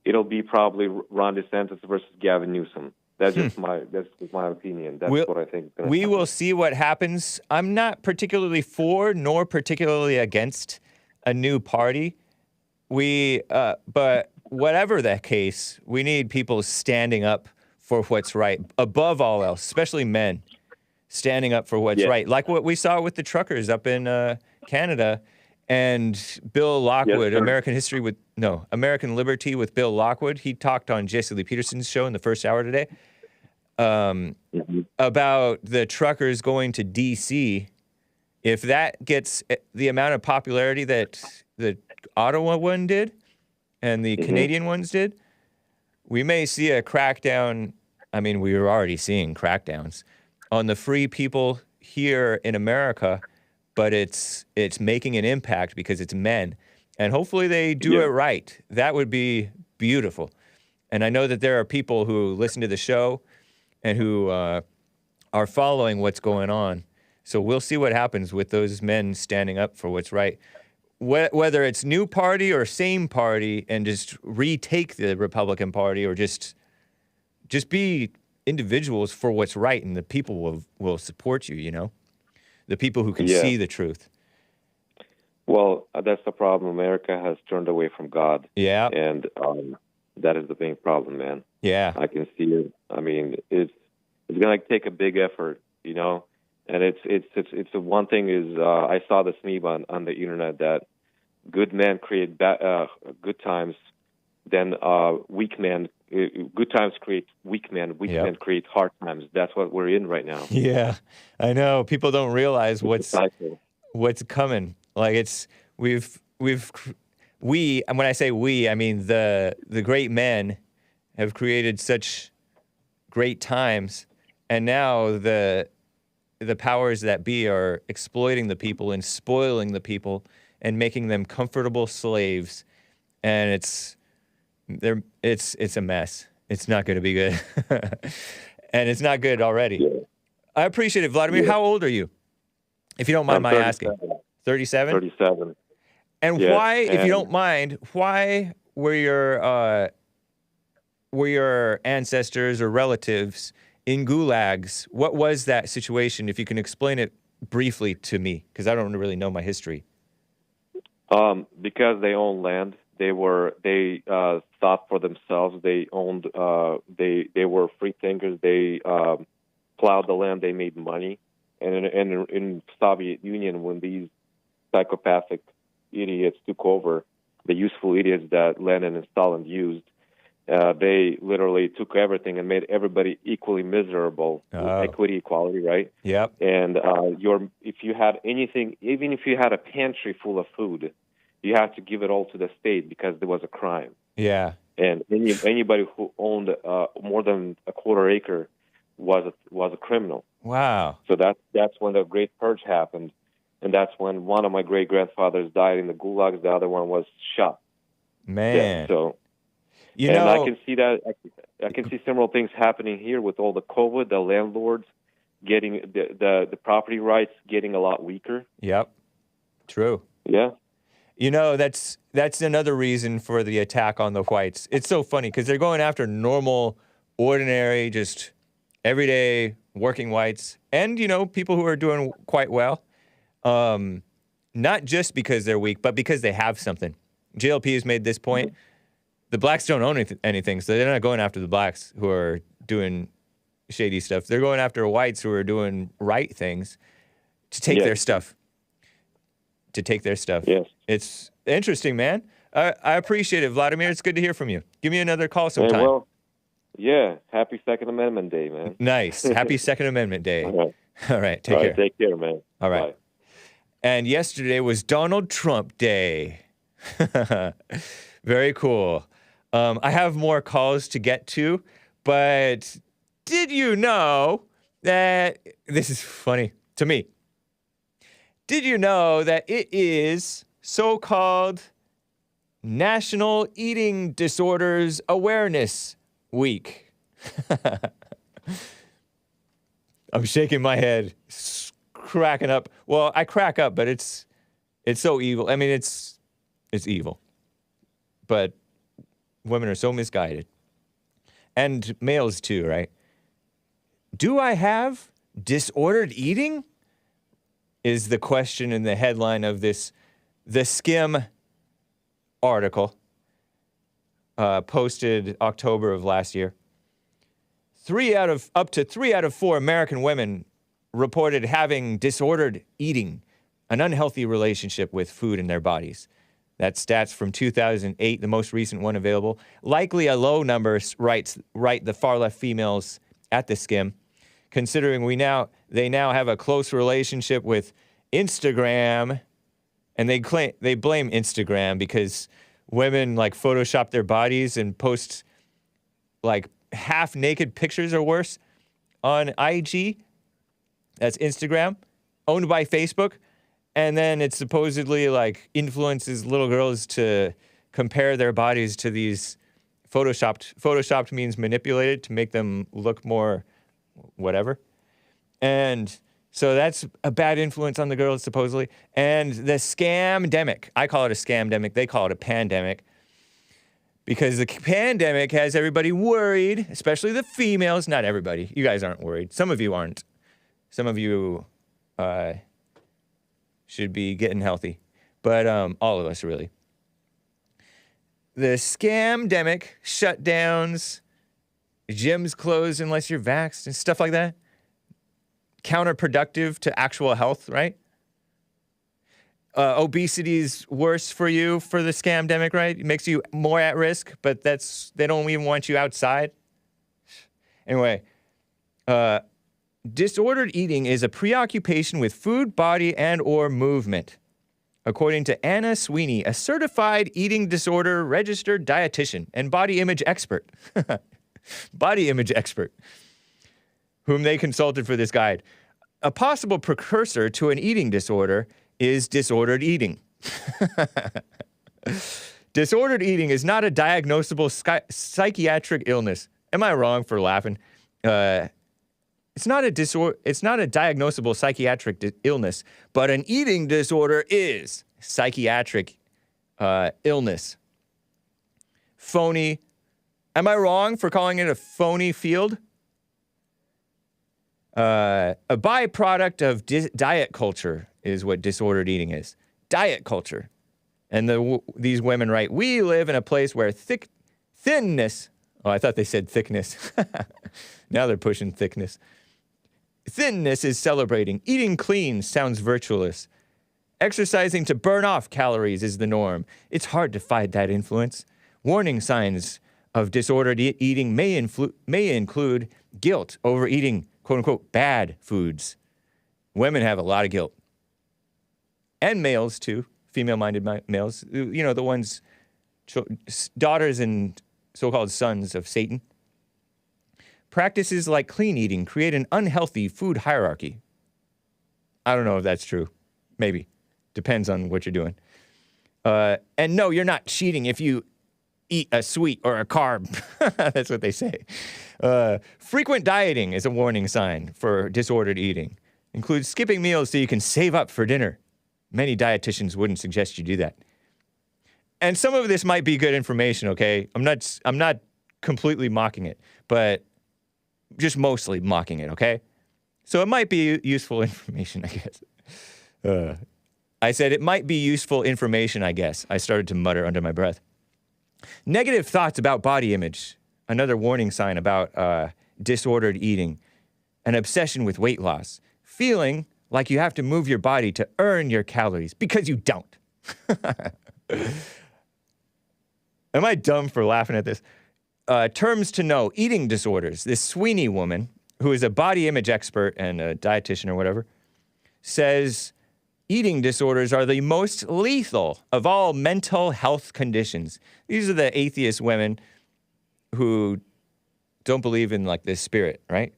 It'll be probably Ron DeSantis versus Gavin Newsom. That's just my opinion. That's what I think. We will see what happens. I'm not particularly for nor particularly against a new party. But whatever the case, we need people standing up for what's right above all else, especially men standing up for what's right, like what we saw with the truckers up in Canada. And Bill Lockwood, American Liberty with Bill Lockwood. He talked on Jesse Lee Peterson's show in the first hour today about the truckers going to D.C. If that gets the amount of popularity that the Ottawa one did and the Canadian ones did, we may see a crackdown. I mean, we were already seeing crackdowns on the free people here in America. But it's making an impact because it's men. And hopefully they do it right. That would be beautiful. And I know that there are people who listen to the show and who are following what's going on. So we'll see what happens with those men standing up for what's right. Whether it's new party or same party and just retake the Republican Party, or just be individuals for what's right, and the people will support you, The people who can see the truth. Well, that's the problem. America has turned away from God. Yeah. And that is the big problem, man. Yeah. I can see it. I mean, it's going to take a big effort, And it's the one thing is I saw this meme on the internet that good men create good times, then weak men. Good times create weak men. Weak men create hard times. That's what we're in right now. Yeah, I know. People don't realize what's coming. Like and when I say we, I mean the great men have created such great times, and now the powers that be are exploiting the people and spoiling the people and making them comfortable slaves, and it's a mess. It's not going to be good. And it's not good already. Yeah. I appreciate it, Vladimir. Yeah. How old are you? If you don't mind my asking. 37? 37. And why, if you don't mind, why were your ancestors or relatives in gulags? What was that situation? If you can explain it briefly to me, because I don't really know my history. Because they owned land. They thought for themselves. They owned. They were free thinkers. They plowed the land. They made money. And in Soviet Union, when these psychopathic idiots took over, the useful idiots that Lenin and Stalin used, they literally took everything and made everybody equally miserable. Equity, equality, right? Yep. And if you had anything, even if you had a pantry full of food, you had to give it all to the state because there was a crime. Yeah. And anybody who owned more than a quarter acre was a criminal. Wow. So that's when the Great Purge happened, and that's when one of my great grandfathers died in the gulags. The other one was shot. Man. Yeah, so. I can see that. I can see similar things happening here with all the COVID. The landlords getting the property rights getting a lot weaker. Yep. True. Yeah. That's another reason for the attack on the whites. It's so funny because they're going after normal, ordinary, just everyday working whites, and people who are doing quite well. Not just because they're weak, but because they have something. JLP has made this point. The blacks don't own anything, so they're not going after the blacks who are doing shady stuff. They're going after whites who are doing right things to take their stuff. To take their stuff. Yes. It's interesting, man. I appreciate it, Vladimir. It's good to hear from you. Give me another call Hey, sometime. well, yeah. Happy Second Amendment Day, man. Nice. Happy Second Amendment Day. All right. All right. Take care. Take care, man. All right. Bye. And yesterday was Donald Trump Day. Very cool. I have more calls to get to, but did you know that this is funny to me? Did you know that it is so-called National Eating Disorders Awareness Week? I'm shaking my head, cracking up. Well, I crack up, but it's so evil. I mean, it's evil. But women are so misguided. And males too, right? Do I have disordered eating? Is the question in the headline of the Skim article posted October of last year. Up to 3 out of 4 American women reported having disordered eating, an unhealthy relationship with food in their bodies. That's stats from 2008, the most recent one available. Likely a low number, write the far-left females at the Skim, considering they now have a close relationship with Instagram, and they blame Instagram because women like Photoshop their bodies and post like half-naked pictures or worse on IG. That's Instagram, owned by Facebook. And then it supposedly like influences little girls to compare their bodies to these photoshopped. Photoshopped means manipulated to make them look more whatever. And so that's a bad influence on the girls, supposedly. And the scamdemic, I call it a scamdemic, they call it a pandemic, because the pandemic has everybody worried, especially the females. Not everybody. You guys aren't worried. Some of you aren't. Some of you should be getting healthy. But all of us, really. The scamdemic, shutdowns, gyms closed unless you're vaxxed and stuff like that. Counterproductive to actual health, right? Obesity is worse for you for the scamdemic, right? It makes you more at risk, but they don't even want you outside. Anyway, disordered eating is a preoccupation with food, body, and or movement. According to Anna Sweeney, a certified eating disorder registered dietitian and body image expert. Body image expert, whom they consulted for this guide. A possible precursor to an eating disorder is disordered eating. Disordered eating is not a diagnosable psychiatric illness. Am I wrong for laughing? It's not a diagnosable psychiatric illness, but an eating disorder is psychiatric illness. Phony. Am I wrong for calling it a phony field? A byproduct of diet culture is what disordered eating is. Diet culture. And these women write, we live in a place where thinness, oh, I thought they said thickness. Now they're pushing thickness. Thinness is celebrating. Eating clean sounds virtuous. Exercising to burn off calories is the norm. It's hard to fight that influence. Warning signs of disordered eating may include guilt over eating, quote-unquote, bad foods. Women have a lot of guilt. And males, too. Female-minded males. You know, the ones, daughters and so-called sons of Satan. Practices like clean eating create an unhealthy food hierarchy. I don't know if that's true. Maybe. Depends on what you're doing. And no, you're not cheating if you eat a sweet or a carb. That's what they say. Frequent dieting is a warning sign for disordered eating. Includes skipping meals so you can save up for dinner. Many dietitians wouldn't suggest you do that. And some of this might be good information, okay? I'm not completely mocking it, but just mostly mocking it, okay? So it might be useful information, I guess. I said it might be useful information, I guess. I started to mutter under my breath. Negative thoughts about body image. Another warning sign about disordered eating. an obsession with weight loss, feeling like you have to move your body to earn your calories because you don't. Am I dumb for laughing at this? Terms to know, eating disorders. This Sweeney woman, who is a body image expert and a dietitian or whatever, says eating disorders are the most lethal of all mental health conditions. These are the atheist women who don't believe in like this spirit, right?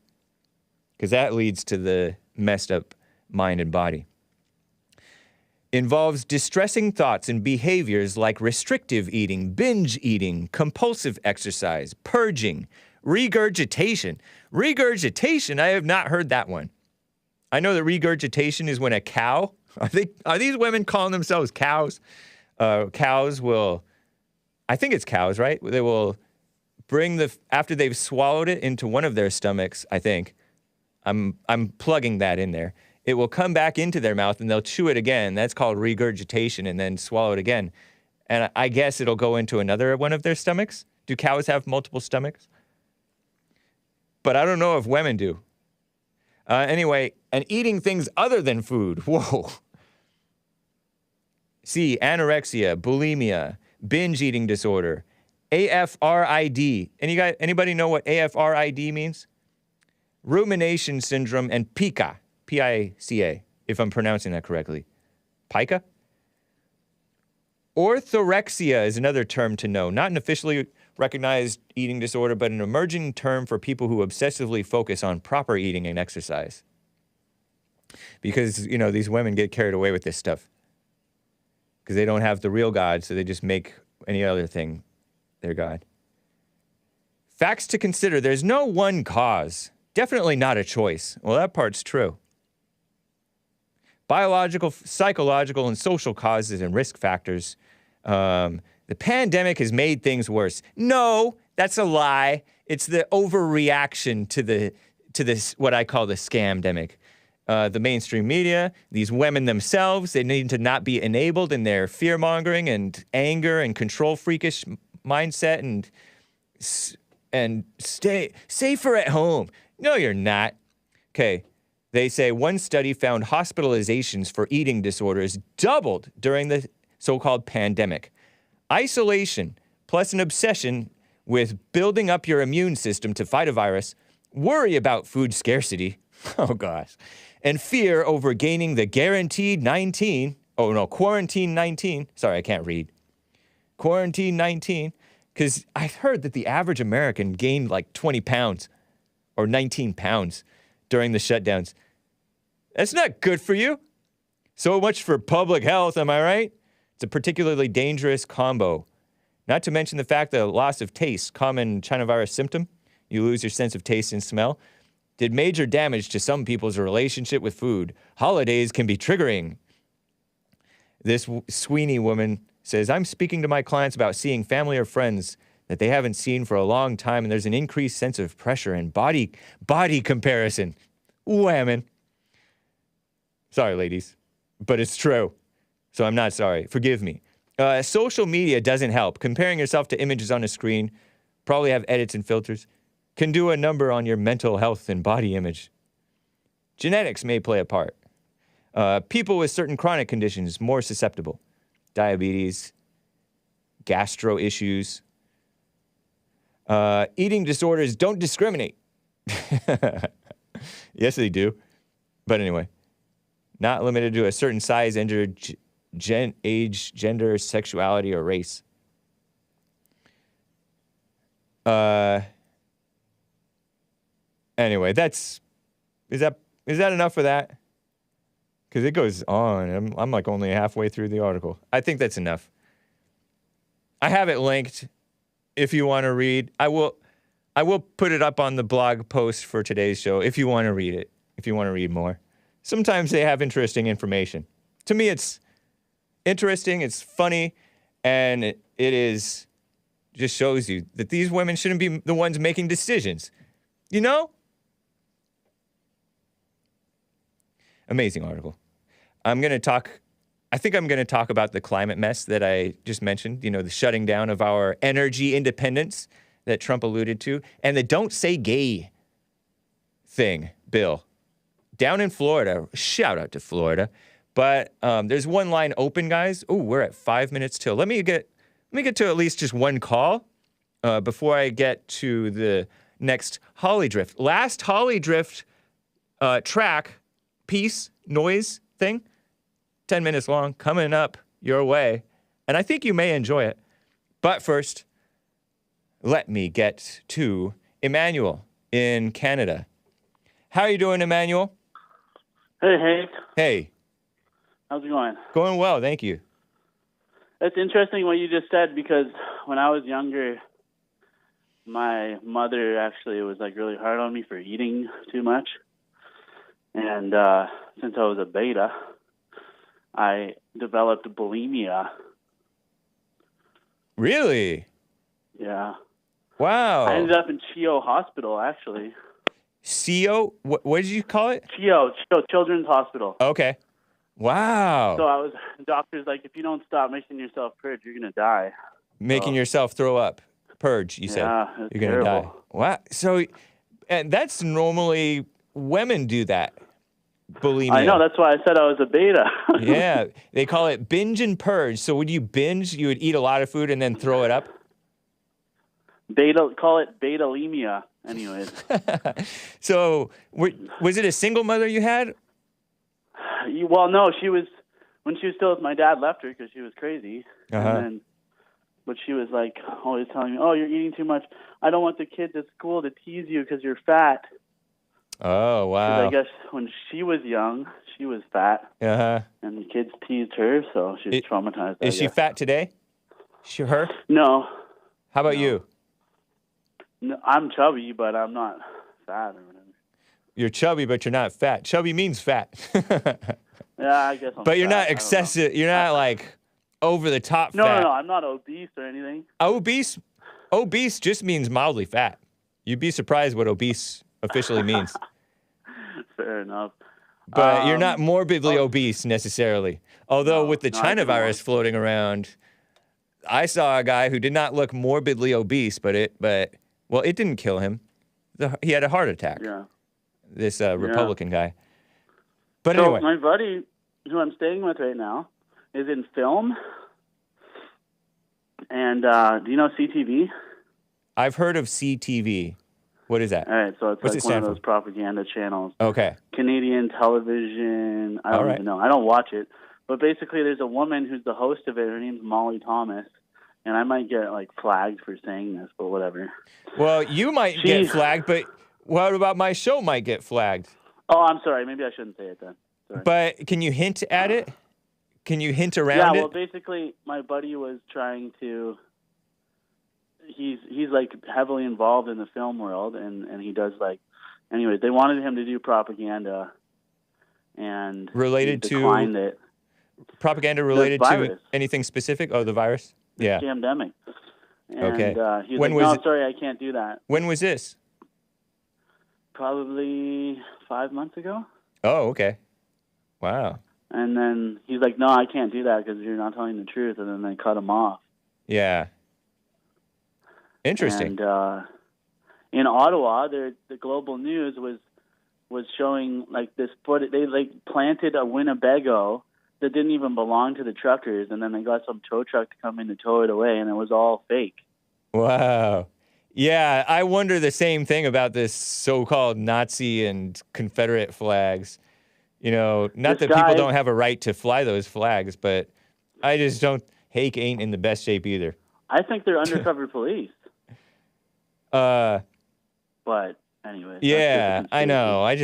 Because that leads to the messed up mind and body. Involves distressing thoughts and behaviors like restrictive eating, binge eating, compulsive exercise, purging, regurgitation. Regurgitation, I have not heard that one. I know that regurgitation is when a cow, are these women calling themselves cows? Cows will, I think it's cows, right? They will bring after they've swallowed it into one of their stomachs, I think. I'm plugging that in there. It will come back into their mouth and they'll chew it again. That's called regurgitation, and then swallow it again. And I guess it'll go into another one of their stomachs. Do cows have multiple stomachs? But I don't know if women do. Anyway, and eating things other than food. Whoa. See, anorexia, bulimia, binge eating disorder, AFRID. Anybody know what AFRID means? Rumination syndrome and pica. P-I-C-A, if I'm pronouncing that correctly. Pica? Orthorexia is another term to know. Not an officially recognized eating disorder, but an emerging term for people who obsessively focus on proper eating and exercise. Because, you know, these women get carried away with this stuff. Because they don't have the real God, so they just make any other thing their God. Facts to consider. There's no one cause. Definitely not a choice. Well, that part's true. Biological, psychological, and social causes and risk factors. The pandemic has made things worse. No, that's a lie. It's the overreaction to this what I call the scamdemic. The mainstream media, these women themselves, they need to not be enabled in their fear-mongering and anger and control freakish mindset and stay safer at home. No, you're not. Okay. They say one study found hospitalizations for eating disorders doubled during the so-called pandemic. Isolation, plus an obsession with building up your immune system to fight a virus, worry about food scarcity, oh gosh, and fear over gaining the quarantine 19, sorry, I can't read. Quarantine 19, because I've heard that the average American gained like 20 pounds or 19 pounds during the shutdowns. That's not good for you. So much for public health, am I right? It's a particularly dangerous combo. Not to mention the fact that loss of taste, common China virus symptom, you lose your sense of taste and smell, did major damage to some people's relationship with food. Holidays can be triggering. This Sweeney woman says, I'm speaking to my clients about seeing family or friends that they haven't seen for a long time, and there's an increased sense of pressure and body comparison. Whammon. Sorry, ladies, but it's true. So I'm not sorry. Forgive me. Social media doesn't help. Comparing yourself to images on a screen, probably have edits and filters, can do a number on your mental health and body image. Genetics may play a part. People with certain chronic conditions more susceptible. Diabetes, gastro issues. Eating disorders don't discriminate. Yes, they do. But anyway, not limited to a certain size, age, gender, sexuality, or race. Anyway, is that enough for that? Because it goes on. I'm like only halfway through the article. I think that's enough. I have it linked if you want to read. I will put it up on the blog post for today's show if you want to read it, if you want to read more. Sometimes they have interesting information. To me, it's interesting, it's funny, and it is just shows you that these women shouldn't be the ones making decisions. You know? Amazing article. I think I'm going to talk about the climate mess that I just mentioned, you know, the shutting down of our energy independence that Trump alluded to, and the don't say gay thing. bill down in Florida. Shout out to Florida. But there's one line open, guys. Oh, we're at 5 minutes till. Let me get to at least just one call before I get to the next Hollydrift. Last Hollydrift track, piece, noise thing, 10 minutes long, coming up your way. And I think you may enjoy it. But first, let me get to Emmanuel in Canada. How are you doing, Emmanuel? Hey, Hake. Hey. How's it going? Going well, thank you. It's interesting what you just said, because when I was younger, my mother actually was like really hard on me for eating too much. And since I was a beta, I developed bulimia. Really? Yeah. Wow. I ended up in CHO Hospital, actually. CHO? What did you call it? CHO, Children's Hospital. Okay. Wow. So doctor's like, if you don't stop making yourself purge, you're going to die. Making yourself throw up. Purge, you said. Yeah, you're going to die. Wow. So, and that's normally, women do that. Bulimia. I know, that's why I said I was a beta. Yeah. They call it binge and purge. So would you binge? You would eat a lot of food and then throw it up? Call it betalemia, anyways. So, was it a single mother you had? Well, no, when she was still with my dad, left her because she was crazy. But she was like always telling me, oh, you're eating too much. I don't want the kids at school to tease you because you're fat. Oh, wow. I guess when she was young, she was fat. And the kids teased her, so she was traumatized. Is she fat today? Her? No. How about you? No, I'm chubby, but I'm not fat or whatever. You're chubby, but you're not fat. Chubby means fat. Yeah, I guess I'm But you're fat. not excessive. You're not like over the top No, fat. no, I'm not obese or anything. Obese just means mildly fat. You'd be surprised what obese officially means. Fair enough. But you're not morbidly obese necessarily. Although with the China virus floating around, I saw a guy who did not look morbidly obese, but it didn't kill him. He had a heart attack. Yeah. This Republican guy. But so anyway. My buddy, who I'm staying with right now, is in film. And do you know CTV? I've heard of CTV. What is that? All right, so it's What's like it one of stand those for? propaganda channels. Okay. Canadian television. I don't even know. I don't watch it. But basically, there's a woman who's the host of it. Her name's Molly Thomas. And I might get like flagged for saying this, but whatever. Well, you might get flagged, but what about my show might get flagged? Oh, I'm sorry. Maybe I shouldn't say it then. Sorry. But can you hint at it? Can you hint around it? Yeah, well, basically, my buddy was trying to... He's like heavily involved in the film world, and he does like... Anyways, they wanted him to do propaganda, and related he declined it. Propaganda related to anything specific? Oh, the virus? Yeah. Pandemic. And, okay. He's like, no, sorry, I can't do that. When was this? Probably 5 months ago. Oh, okay. Wow. And then he's like, no, I can't do that because you're not telling the truth. And then they cut him off. Yeah. Interesting. And in Ottawa, the Global News was showing like this footage. They like planted a Winnebago that didn't even belong to the truckers, and then they got some tow truck to come in to tow it away, and it was all fake. Wow. Yeah, I wonder the same thing about this so-called Nazi and Confederate flags. You know, not that people don't have a right to fly those flags, but I just don't. Hake ain't in the best shape either. I think they're undercover police. But anyway. Yeah, I know.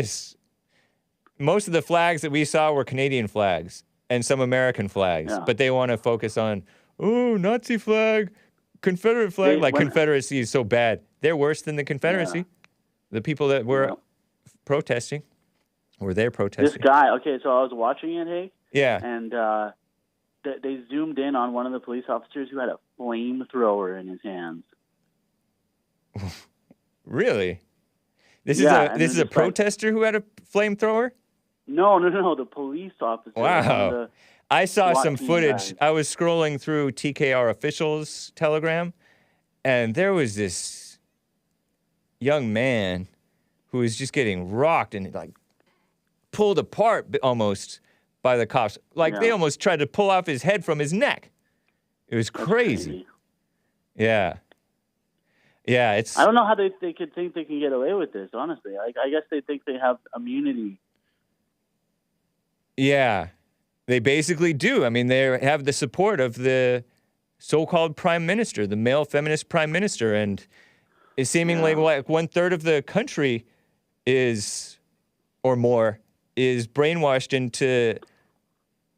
Most of the flags that we saw were Canadian flags and some American flags, but they want to focus on, Nazi flag, Confederate flag. Confederacy is so bad. They're worse than the Confederacy. Yeah. The people that were protesting, were there protesting. This guy, okay, so I was watching it, Hake. Yeah. And they zoomed in on one of the police officers who had a flamethrower in his hands. Really? This is a protester who had a flamethrower? No, the police officer. Wow. I saw some footage. I was scrolling through TKR officials' Telegram, and there was this young man who is just getting rocked and like pulled apart almost by the cops. Like they almost tried to pull off his head from his neck. It was crazy. Yeah. Yeah, it's... I don't know how they could think they can get away with this, honestly. I guess they think they have immunity. Yeah, they basically do. I mean, they have the support of the so-called prime minister, the male feminist prime minister, and it's seemingly like 1/3 of the country is, or more, is brainwashed into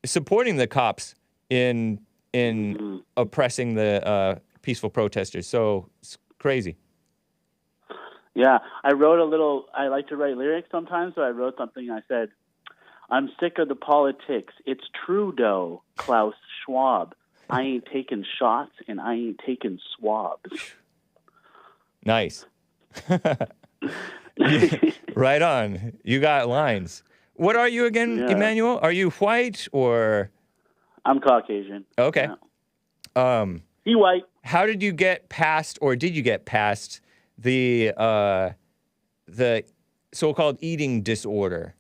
supporting the cops in oppressing the peaceful protesters. So it's crazy. Yeah, I like to write lyrics sometimes, so I wrote something. I said, I'm sick of the politics. It's Trudeau, Klaus Schwab. I ain't taking shots and I ain't taking swabs. Nice. Right on. You got lines. What are you again, Emmanuel? Are you white or? I'm Caucasian. Okay. Yeah. He white. How did you get past, or did you get past the so-called eating disorder?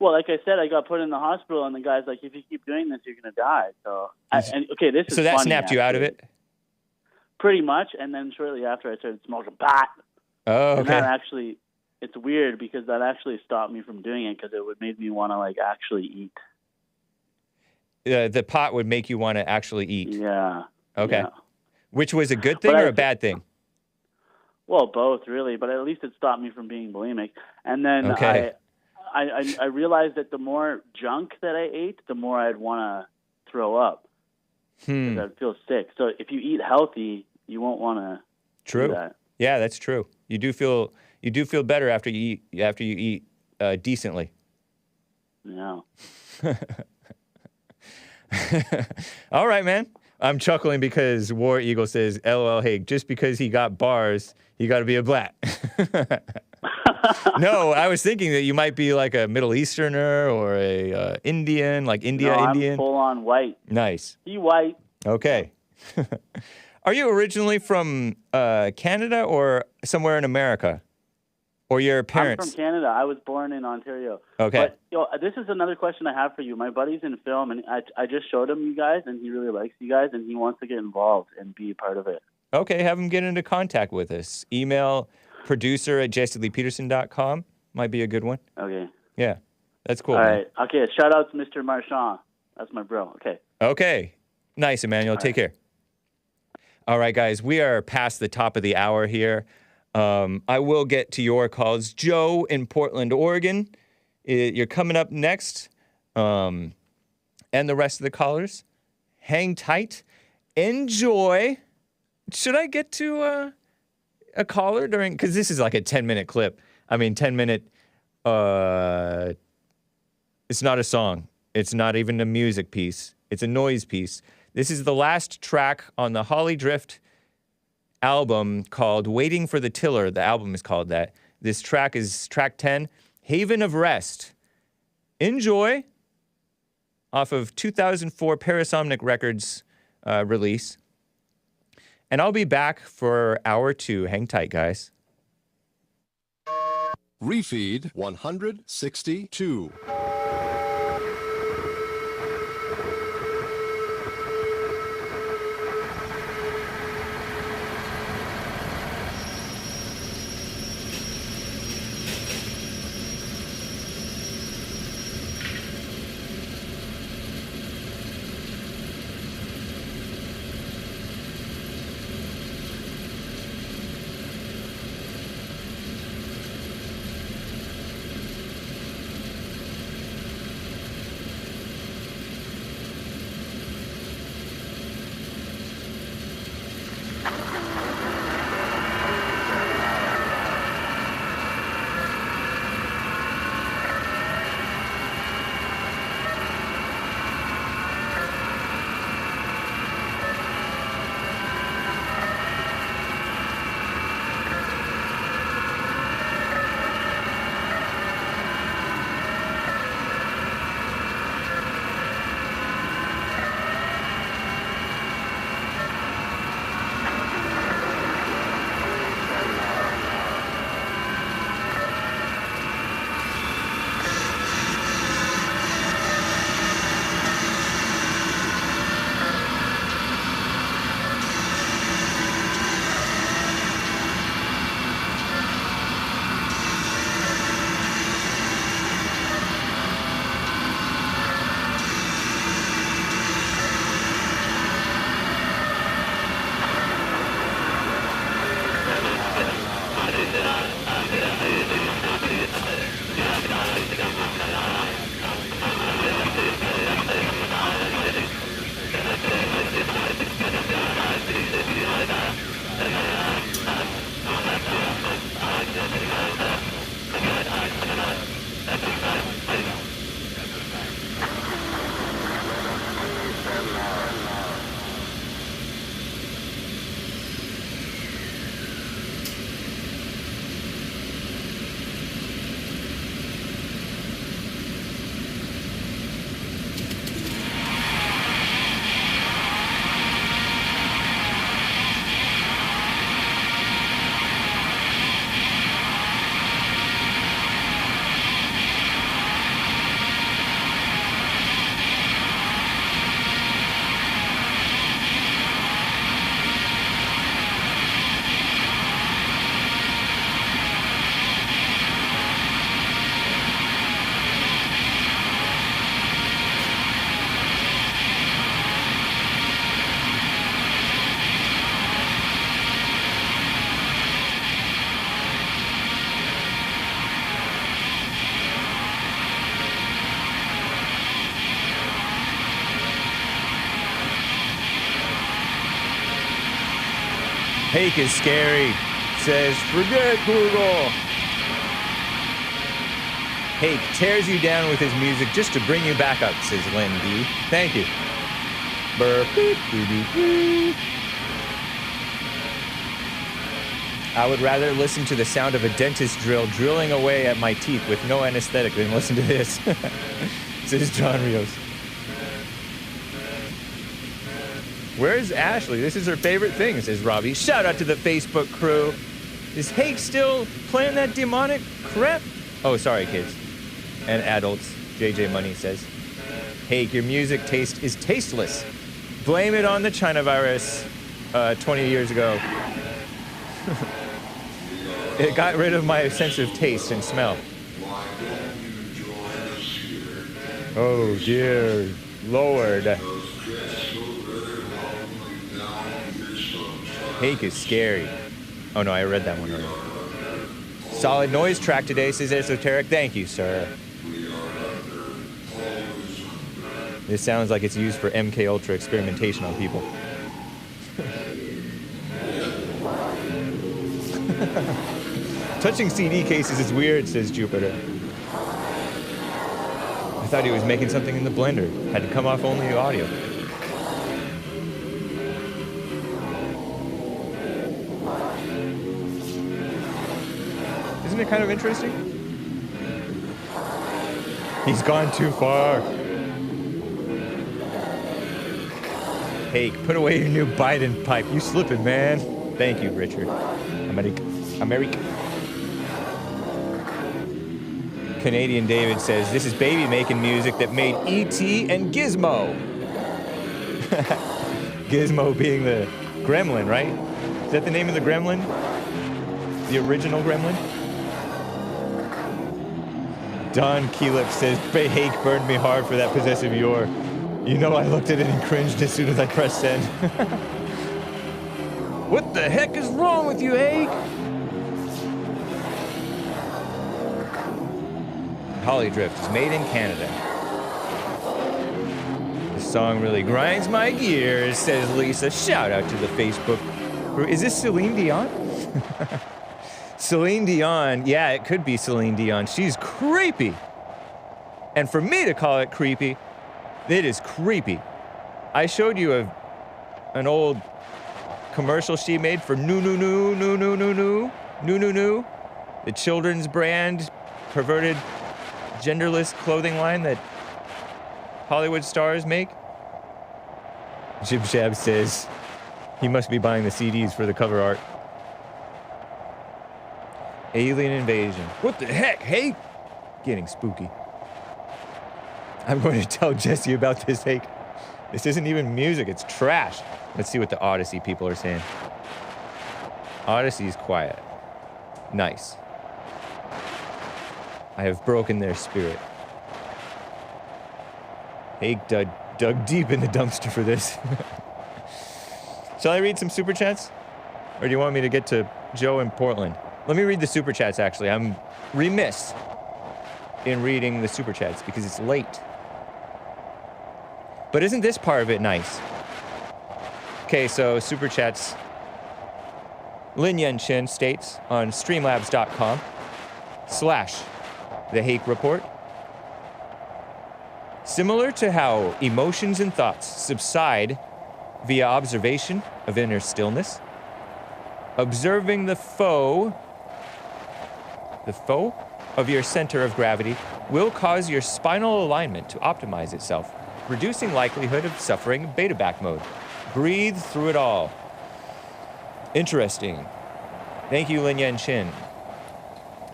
Well, like I said, I got put in the hospital, and the guy's like, "If you keep doing this, you're gonna die." So, this is so that funny, snapped you out of it. Pretty much, and then shortly after, I started smoking pot. Oh, okay. And that actually, it's weird because that actually stopped me from doing it because it would make me want to like actually eat. The pot would make you want to actually eat. Yeah. Okay. Yeah. Which was a good thing or a bad thing? Well, both really, but at least it stopped me from being bulimic. And then I realized that the more junk that I ate, the more I'd want to throw up. Because I'd feel sick. So if you eat healthy, you won't want to do that. Yeah, that's true. You do feel better after you eat decently. Yeah. All right, man. I'm chuckling because War Eagle says, LOL Hake, just because he got bars, he got to be a black. No, I was thinking that you might be like a Middle Easterner or a Indian, like Indian. I'm full on white. Nice. He white. Okay. Are you originally from Canada or somewhere in America? Or your parents? I'm from Canada. I was born in Ontario. Okay. But this is another question I have for you. My buddy's in film, and I just showed him you guys, and he really likes you guys, and he wants to get involved and be a part of it. Okay, have him get into contact with us. Email producer@jesseleepeterson.com. Might be a good one. Okay. Yeah, that's cool. All man. right. Okay, shout out to Mr. Marchand. That's my bro. Okay. Okay. Nice, Emmanuel. Take care. All right, guys, we are past the top of the hour here. I will get to your calls. Joe in Portland, Oregon, you're coming up next. And the rest of the callers, hang tight. Enjoy. Should I get to a caller during, because this is like a 10-minute clip. I mean, 10-minute, it's not a song. It's not even a music piece. It's a noise piece. This is the last track on the Hollydrift album called Waiting for the Tiller. The album is called that. This track is track 10, Haven of Rest. Enjoy. Off of 2004 Parasomnic Records release. And I'll be back for hour 2. Hang tight, guys. Refeed 162. Hake is scary. Says, forget Google. Hake tears you down with his music just to bring you back up, says Len D. Thank you. Burp, beep, doo, doo, doo. I would rather listen to the sound of a dentist drill drilling away at my teeth with no anesthetic than listen to this, says John Rios. Where's Ashley? This is her favorite thing, says Robbie. Shout out to the Facebook crew. Is Hake still playing that demonic crap? Oh, sorry, kids. And adults, JJ Money says. Hake, your music taste is tasteless. Blame it on the China virus 20 years ago. It got rid of my sense of taste and smell. Oh, dear Lord. Hake is scary. Oh, no, I read that one already. Solid noise track today, says Esoteric. Thank you, sir. This sounds like it's used for MK Ultra experimentation on people. Touching CD cases is weird, says Jupiter. I thought he was making something in the blender. Had to come off only audio. Isn't it kind of interesting? He's gone too far. Hake, put away your new Biden pipe. You slipping, man. Thank you, Richard. America. Canadian David says, this is Baby making music that made E.T. and Gizmo. Gizmo being the gremlin, right? Is that the name of the gremlin? The original gremlin? Don Keelip says, Hake burned me hard for that possessive yore. You know I looked at it and cringed as soon as I pressed send. What the heck is wrong with you, Hake? Hollydrift is made in Canada. This song really grinds my gears, says Lisa. Shout out to the Facebook crew. Is this Celine Dion? Celine Dion, yeah, it could be Celine Dion. She's creepy. And for me to call it creepy, it is creepy. I showed you an old commercial she made for No, the children's brand, perverted, genderless clothing line that Hollywood stars make. Jib Shab says he must be buying the CDs for the cover art. Alien invasion. What the heck, Hake? Getting spooky. I'm going to tell Jesse about this, Hake. This isn't even music, it's trash. Let's see what the Odyssey people are saying. Odyssey's quiet. Nice. I have broken their spirit. Hake dug deep in the dumpster for this. Shall I read some super chats? Or do you want me to get to Joe in Portland? Let me read the super chats, actually. I'm remiss in reading the super chats because it's late. But isn't this part of it nice? Okay, so super chats. Lin Yen Chen states on streamlabs.com/The Hake Report. Similar to how emotions and thoughts subside via observation of inner stillness, observing the foe of your center of gravity will cause your spinal alignment to optimize itself, reducing likelihood of suffering beta back mode. Breathe through it all. Interesting. Thank you, Lin Yen Chin.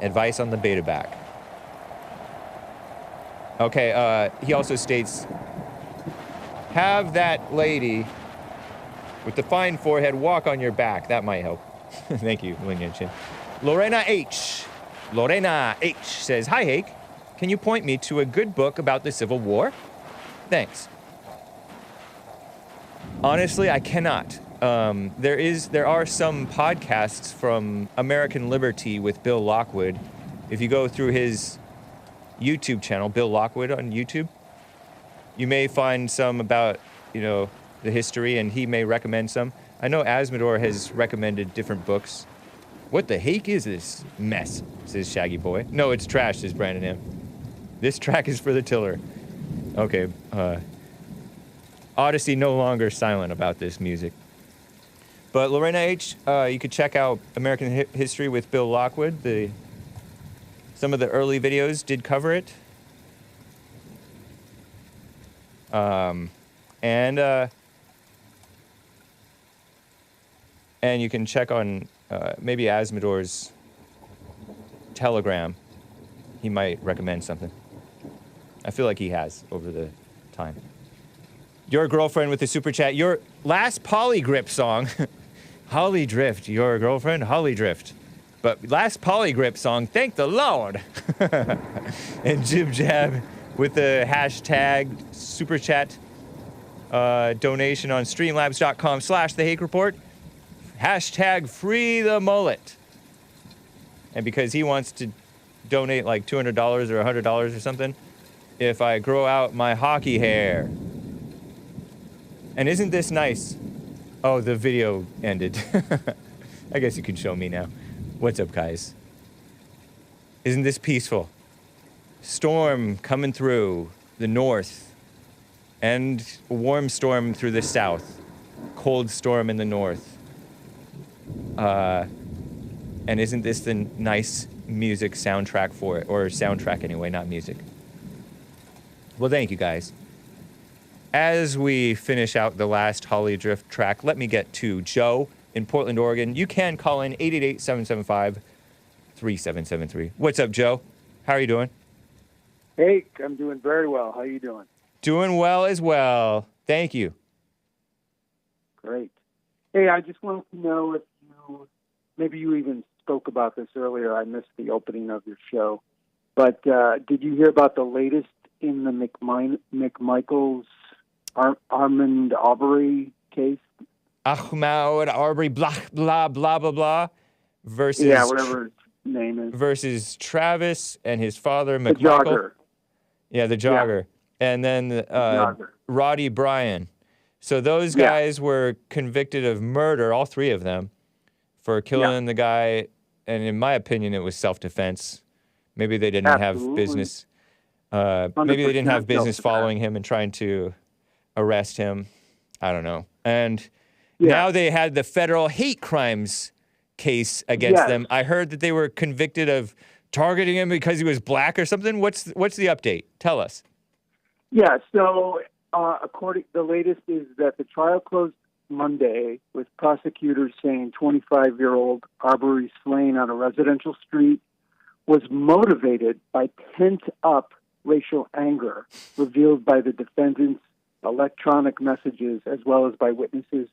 Advice on the beta back. Okay, he also states, have that lady with the fine forehead walk on your back. That might help. Thank you, Lin Yen Chin. Lorena H says, hi, Hake. Can you point me to a good book about the Civil War? Thanks. Honestly, I cannot. There are some podcasts from American Liberty with Bill Lockwood. If you go through his YouTube channel, Bill Lockwood on YouTube, you may find some about, the history, and he may recommend some. I know Asmodor has recommended different books. What the Hake is this mess, says Shaggy Boy. No, it's trash, says Brandon M. This track is for the tiller. Okay, Odyssey no longer silent about this music. But Lorena H., you could check out American History with Bill Lockwood. Some of the early videos did cover it. And you can check on maybe Asmodor's Telegram. He might recommend something. I feel like he has over the time. Your girlfriend with the super chat. Your last Polygrip song. Hollydrift. Your girlfriend, Hollydrift. But last Polygrip song, thank the Lord. And Jib Jab with the hashtag super chat donation on streamlabs.com/The Hake Report. Hashtag free the mullet. And because he wants to donate like $200 or $100 or something, if I grow out my hockey hair. And isn't this nice? Oh, the video ended. I guess you can show me now. What's up, guys? Isn't this peaceful? Storm coming through the north, and a warm storm through the south. Cold storm in the north. And isn't this the nice music soundtrack for it? Or soundtrack anyway, not music. Well, thank you, guys. As we finish out the last Hollydrift track, let me get to Joe in Portland, Oregon. You can call in 888-775-3773. What's up, Joe? How are you doing? Hey, I'm doing very well. How you doing? Doing well as well. Thank you. Great. Hey, I just wanted to know if maybe you even spoke about this earlier. I missed the opening of your show. But did you hear about the latest in the McMichael's Armand Arbery case? Ahmad Arbery, blah, blah, blah, blah, blah, versus... Yeah, whatever his name is. Versus Travis and his father, The McMichael. jogger. Yeah, the jogger. Yeah. And then Roddy Bryan. So those guys were convicted of murder, all three of them, for killing the guy. And in my opinion, it was self-defense. Maybe they didn't have business. Maybe they didn't have business following him and trying to arrest him. I don't know. And now they had the federal hate crimes case against them. I heard that they were convicted of targeting him because he was black or something. What's the update? Tell us. Yeah, so the latest is that the trial closed Monday with prosecutors saying 25-year-old Arbery slain on a residential street was motivated by pent-up racial anger revealed by the defendant's electronic messages as well as by witnesses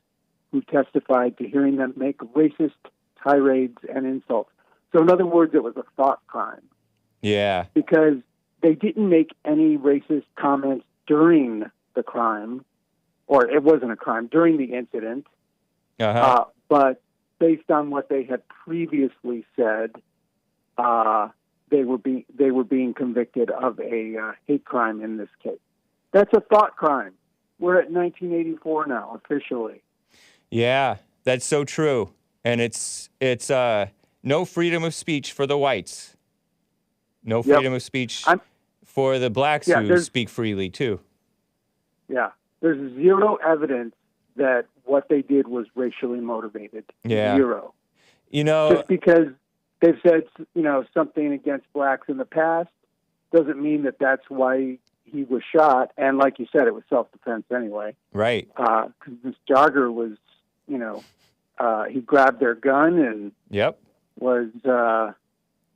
who testified to hearing them make racist tirades and insults. So in other words, it was a thought crime. Yeah. Because they didn't make any racist comments during the crime, or it wasn't a crime, during the incident. But based on what they had previously said, they were being convicted of a hate crime in this case. That's a thought crime. We're at 1984 now, officially. Yeah, that's so true. And it's no freedom of speech for the whites. No freedom of speech for the blacks who speak freely, too. Yeah. There's zero evidence that what they did was racially motivated. Yeah. Zero. Just because they've said, something against blacks in the past doesn't mean that that's why he was shot. And like you said, it was self-defense anyway. Right. Because this jogger was, he grabbed their gun and was,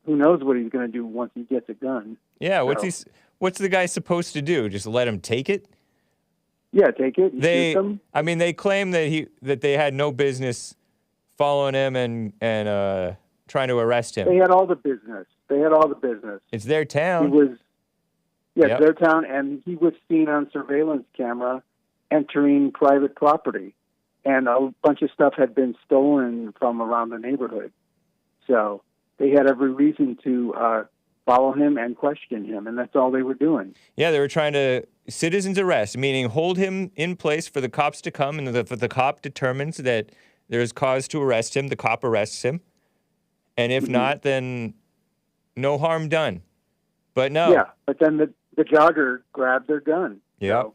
who knows what he's going to do once he gets a gun. Yeah, what's the guy supposed to do? Just let him take it? Yeah, take it. They claim that they had no business following him and trying to arrest him. They had all the business. It's their town. It's their town, and he was seen on surveillance camera entering private property, and a bunch of stuff had been stolen from around the neighborhood. So they had every reason to follow him and question him, and that's all they were doing. Yeah, they were trying to citizens arrest, meaning hold him in place for the cops to come, and if the cop determines that there's cause to arrest him, the cop arrests him. And if not, then no harm done. But no. Yeah, but then the jogger grabbed their gun. Yeah. So.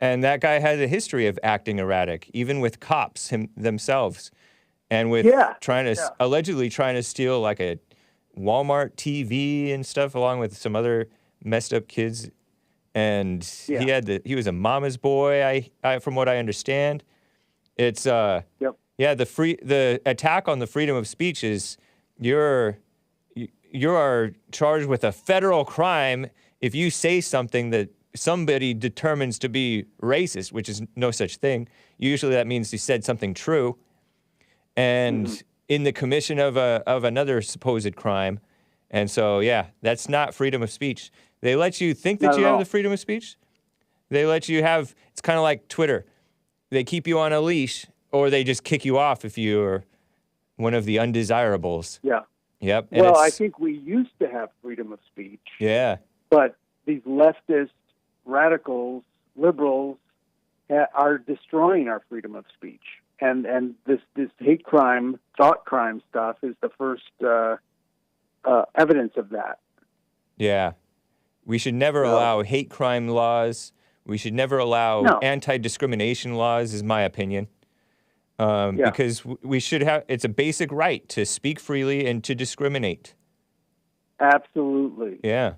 And that guy has a history of acting erratic, even with cops themselves. And with allegedly trying to steal like a Walmart TV and stuff, along with some other messed up kids. And he was a mama's boy, I from what I understand. It's the attack on the freedom of speech is you are charged with a federal crime if you say something that somebody determines to be racist, which is no such thing. Usually that means you said something true. And in the commission of another supposed crime. And so, yeah, that's not freedom of speech. They let you think that you have the freedom of speech. They let you have, it's kind of like Twitter. They keep you on a leash, or they just kick you off if you're one of the undesirables. Yeah. Yep. And I think we used to have freedom of speech. Yeah. But these leftist radicals, liberals, are destroying our freedom of speech. And this hate crime, thought crime stuff is the first evidence of that. Yeah. We should never allow hate crime laws. We should never allow anti-discrimination laws, is my opinion. Because we should have, it's a basic right to speak freely and to discriminate. Absolutely. Yeah.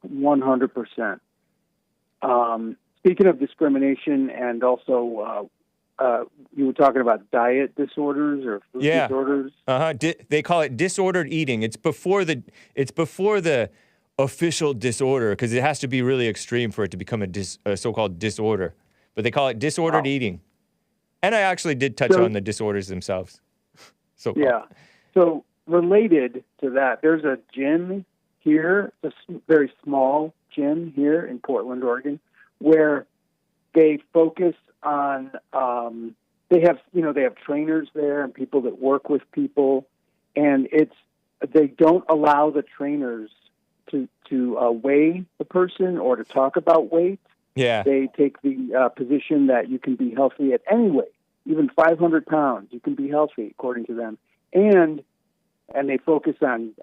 100%. Speaking of discrimination, and also you were talking about diet disorders or food disorders. They call it disordered eating. It's before the official disorder, because it has to be really extreme for it to become a so-called disorder. But they call it disordered eating. And I actually did touch on the disorders themselves. So related to that, there's a gym here, a very small gym here in Portland, Oregon, where they focus on. They have trainers there and people that work with people, and they don't allow the trainers to weigh the person or to talk about weight. Yeah. They take the position that you can be healthy at any weight, even 500 pounds. You can be healthy, according to them, and they focus on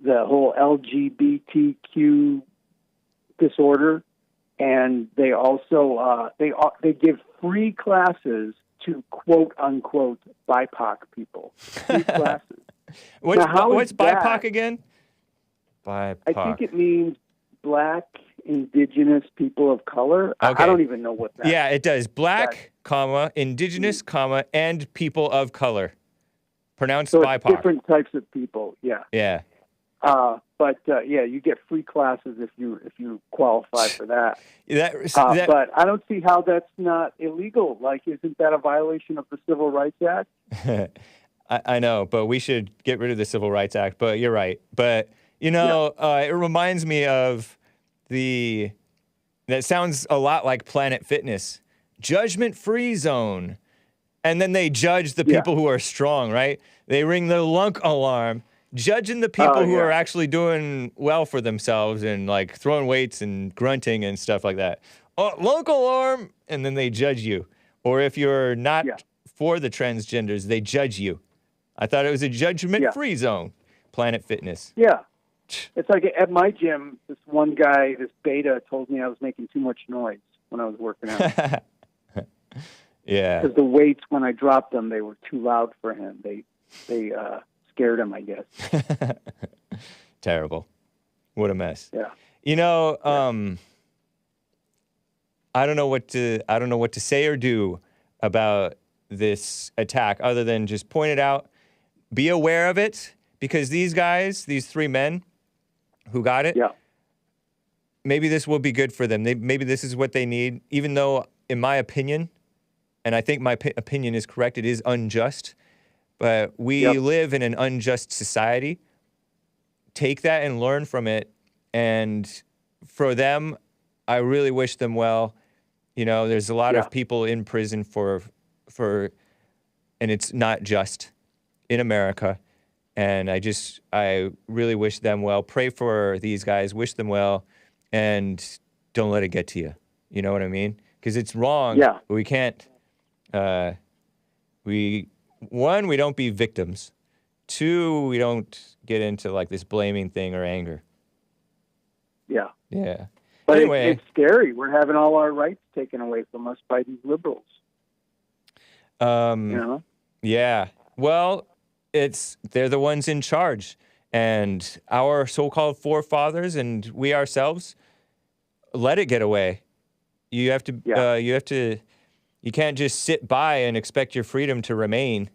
the whole LGBTQ disorder, and they also they give free classes to quote unquote BIPOC people. Free classes. What's BIPOC again? BIPOC. I think it means Black, Indigenous people of color. Okay. I don't even know what that is. Yeah, it does. Black, Indigenous, and people of color. Pronounced so BIPOC. Different types of people, yeah. Yeah. But you get free classes if you qualify for that. But I don't see how that's not illegal. Like, isn't that a violation of the Civil Rights Act? I know, but we should get rid of the Civil Rights Act. But you're right. But it reminds me of that sounds a lot like Planet Fitness, judgment-free zone. And then they judge the people who are strong, right? They ring the lunk alarm, judging the people who are actually doing well for themselves and like throwing weights and grunting and stuff like that. Oh, lunk alarm, and then they judge you. Or if you're not for the transgenders, they judge you. I thought it was a judgment-free zone, Planet Fitness. Yeah. It's like at my gym, this one guy, this beta, told me I was making too much noise when I was working out. Yeah. Because the weights, when I dropped them, they were too loud for him. They scared him, I guess. Terrible. What a mess. Yeah. I don't know what to say or do about this attack other than just point it out, be aware of it, because these guys, these three men who got it, maybe this will be good for them. Maybe this is what they need, even though, in my opinion, and I think my opinion is correct, it is unjust, but we live in an unjust society. Take that and learn from it, and for them, I really wish them well. There's a lot of people in prison for, and it's not just in America. And I really wish them well. Pray for these guys, wish them well, and don't let it get to you. You know what I mean? Because it's wrong. Yeah. But we can't, we don't be victims. 2, we don't get into like this blaming thing or anger. Yeah. Yeah. But anyway, it's scary. We're having all our rights taken away from us by these liberals. You know? Yeah. Well, they're the ones in charge, and our so-called forefathers and we ourselves let it get away. You have to. You can't just sit by and expect your freedom to remain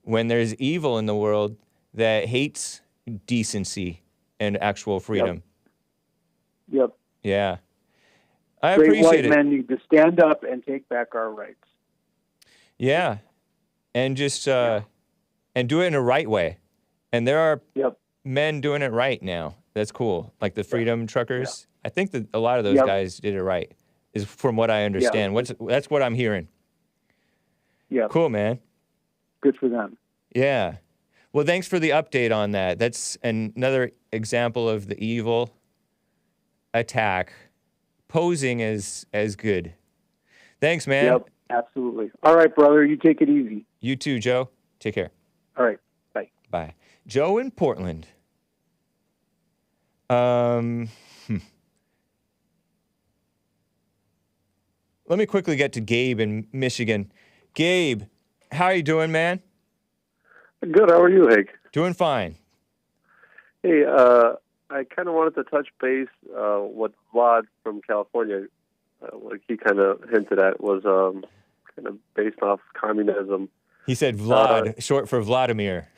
when there's evil in the world that hates decency and actual freedom. Yep. Yeah. I Great appreciate white it. men need to stand up and take back our rights. Yeah. And just and do it in a right way. And there are men doing it right now. That's cool. Like the freedom truckers. I think that a lot of those guys did it right, is from what I understand. That's what I'm hearing. Yeah. Cool, man. Good for them. Yeah. Well, thanks for the update on that. That's another example of the evil attack posing as good. Thanks, man. Yep, absolutely. All right, brother. You take it easy. You too, Joe. Take care. All right. Bye. Bye. Joe in Portland. Let me quickly get to Gabe in Michigan. Gabe, how are you doing, man? Good. How are you, Hake? Doing fine. Hey, I kind of wanted to touch base. What Vlad from California, what he kind of hinted at, was kind of based off communism. He said Vlad, short for Vladimir.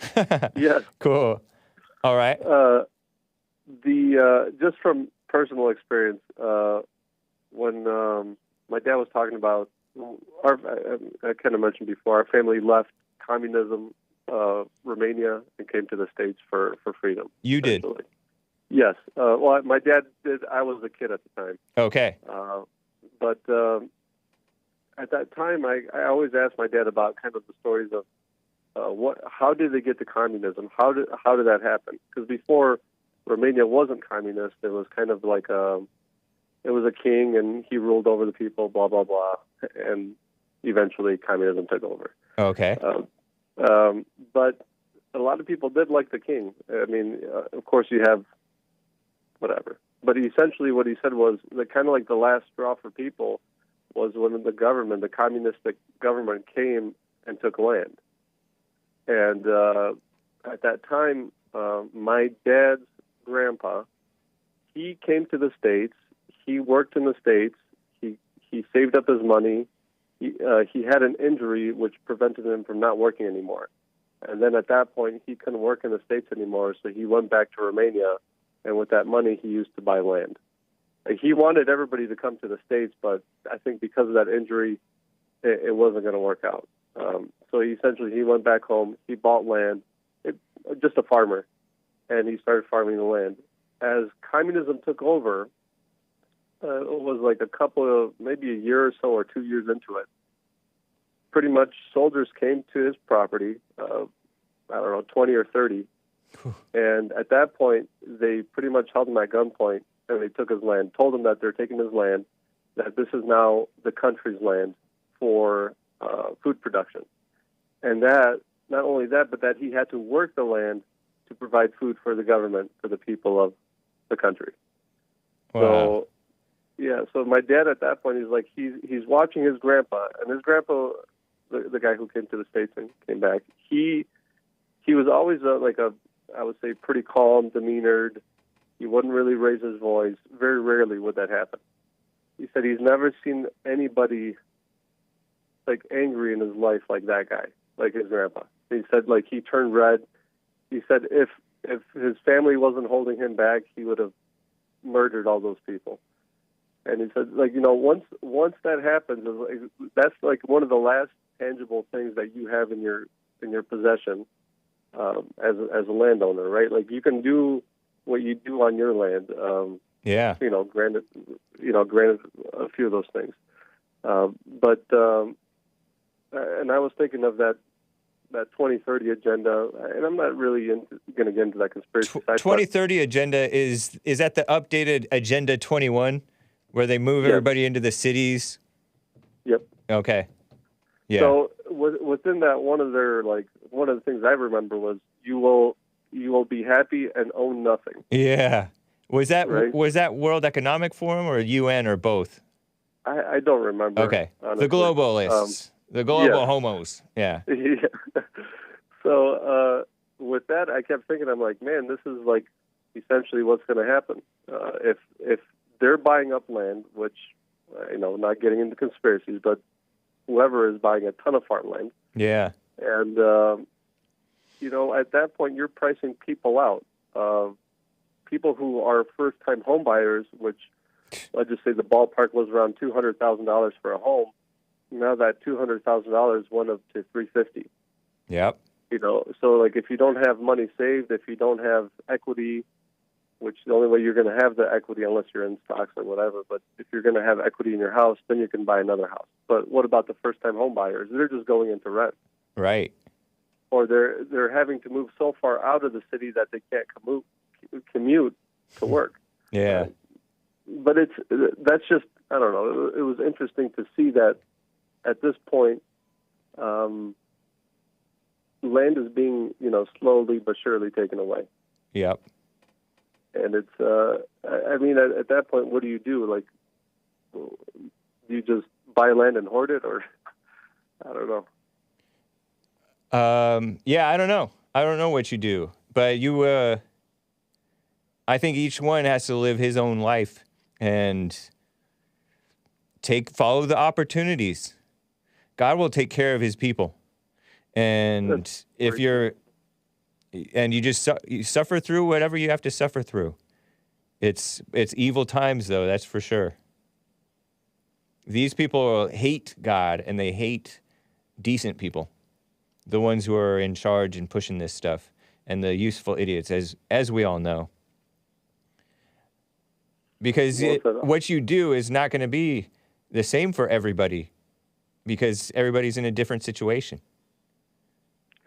Yes. Cool. All right. Just from personal experience, when my dad was talking about I kind of mentioned before, our family left communism, Romania, and came to the States for freedom. You did? Yes. Well, my dad did. I was a kid at the time. Okay. But at that time, I always asked my dad about kind of the stories of how did they get to communism? How did that happen? Because before Romania wasn't communist, it was kind of like it was a king and he ruled over the people, blah blah blah, and eventually communism took over. Okay. But a lot of people did like the king. I mean, of course you have whatever. But essentially what he said was that kind of like the last straw for people was when the communistic government came and took land. And at that time, my dad's grandpa, he came to the States. He worked in the States. He saved up his money. He had an injury which prevented him from not working anymore. And then at that point, he couldn't work in the States anymore, so he went back to Romania, and with that money, he used to buy land. He wanted everybody to come to the States, but I think because of that injury, it wasn't going to work out. So he went back home. He bought land, just a farmer, and he started farming the land. As communism took over, it was like maybe a year or so or 2 years into it. Pretty much soldiers came to his property, 20 or 30. And at that point, they pretty much held him at gunpoint, and they took his land, told him that they're taking his land, that this is now the country's land for food production. And that, not only that, but that he had to work the land to provide food for the government, for the people of the country. Wow. So my dad at that point, he's watching his grandpa, and his grandpa, the guy who came to the States and came back, he was always I would say, pretty calm, demeanored. He wouldn't really raise his voice. Very rarely would that happen. He said he's never seen anybody angry in his life like that guy, like his grandpa. He said he turned red. He said if his family wasn't holding him back, he would have murdered all those people. And he said once that happens, that's one of the last tangible things that you have in your possession as a landowner, right? You can do what you do on your land. Granted a few of those things. And I was thinking of that that 2030 agenda, and I'm not really going to get into that conspiracy side. 2030 agenda is that the updated Agenda 21, where they move everybody into the cities? Yep. Okay. Yeah. So within that, one of the things I remember was you will be happy and own nothing. Yeah. Was that World Economic Forum or UN or both? I don't remember. Okay. Honestly. The globalists. The global homos. Yeah. Yeah. So with that, I kept thinking, I'm like, man, this is like essentially what's going to happen. If they're buying up land, which, not getting into conspiracies, but whoever is buying a ton of farmland. Yeah. And, at that point, you're pricing people out. People who are first-time home buyers, which let's just say the ballpark was around $200,000 for a home. Now that $200,000 went up to $350,000. Yep. So like if you don't have money saved, if you don't have equity, which the only way you're going to have the equity unless you're in stocks or whatever, but if you're going to have equity in your house, then you can buy another house. But what about the first-time home buyers? They're just going into rent. Right. Or they're having to move so far out of the city that they can't commute to work. Yeah. But that's just, I don't know. It was interesting to see that at this point, land is being, slowly but surely taken away. Yep. And it's, at that point, what do you do? Like, do you just buy land and hoard it, or I don't know. Yeah, I don't know. I don't know what you do, but I think each one has to live his own life and follow the opportunities. God will take care of his people. And if you suffer through whatever you have to suffer through. It's evil times, though, that's for sure. These people hate God, and they hate decent people, the ones who are in charge and pushing this stuff, and the useful idiots, as we all know. Because what you do is not going to be the same for everybody, because everybody's in a different situation.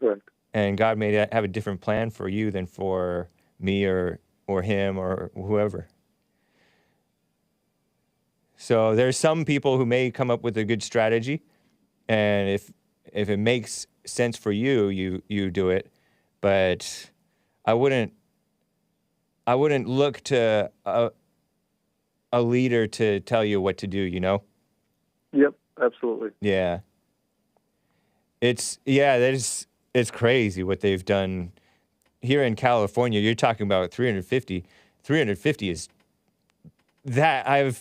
Correct. And God may have a different plan for you than for me or him or whoever. So there's some people who may come up with a good strategy, and if it makes sense for you, you do it. But I wouldn't look to a leader to tell you what to do, Yep, absolutely. Yeah. It's crazy what they've done here in California. You're talking about 350. 350 is that I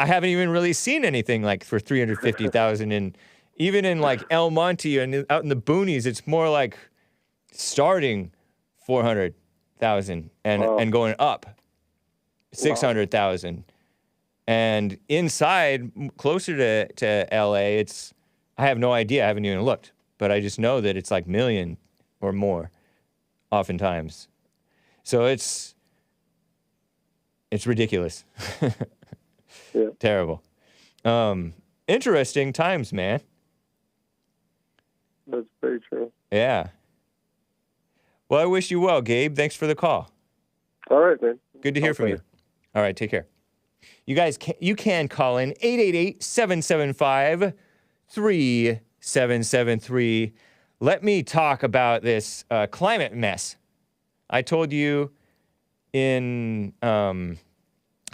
haven't even really seen anything like for 350,000, and even in like El Monte and out in the boonies, it's more like starting 400,000 and going up 600,000. And inside, closer to LA, I have no idea. I haven't even looked. But I just know that it's like million or more, oftentimes. So it's ridiculous. Yeah. Terrible. Interesting times, man. That's very true. Yeah. Well, I wish you well, Gabe. Thanks for the call. All right, man. Good to hear from you. All right, take care. You guys, you can call in 888-775-3773. Let me talk about this climate mess. I told you in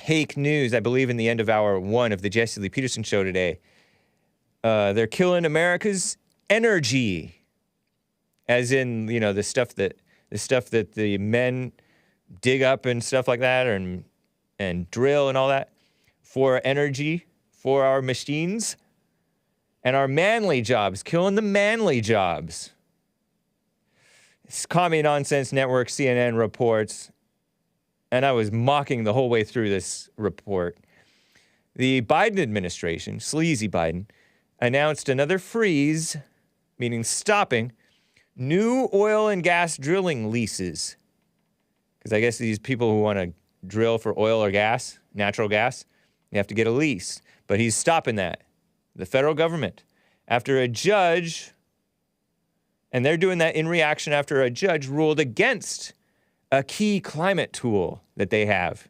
Hake News, I believe in the end of hour 1 of the Jesse Lee Peterson show today, they're killing America's energy, as in the stuff that the men dig up and stuff like that, and drill and all that for energy for our machines. And our manly jobs, killing the manly jobs. This Commie Nonsense Network, CNN reports, and I was mocking the whole way through this report. The Biden administration, sleazy Biden, announced another freeze, meaning stopping, new oil and gas drilling leases. Because I guess these people who want to drill for oil or gas, natural gas, they have to get a lease. But he's stopping that. The federal government, after a judge And they're doing that in reaction after a judge ruled against a key climate tool that they have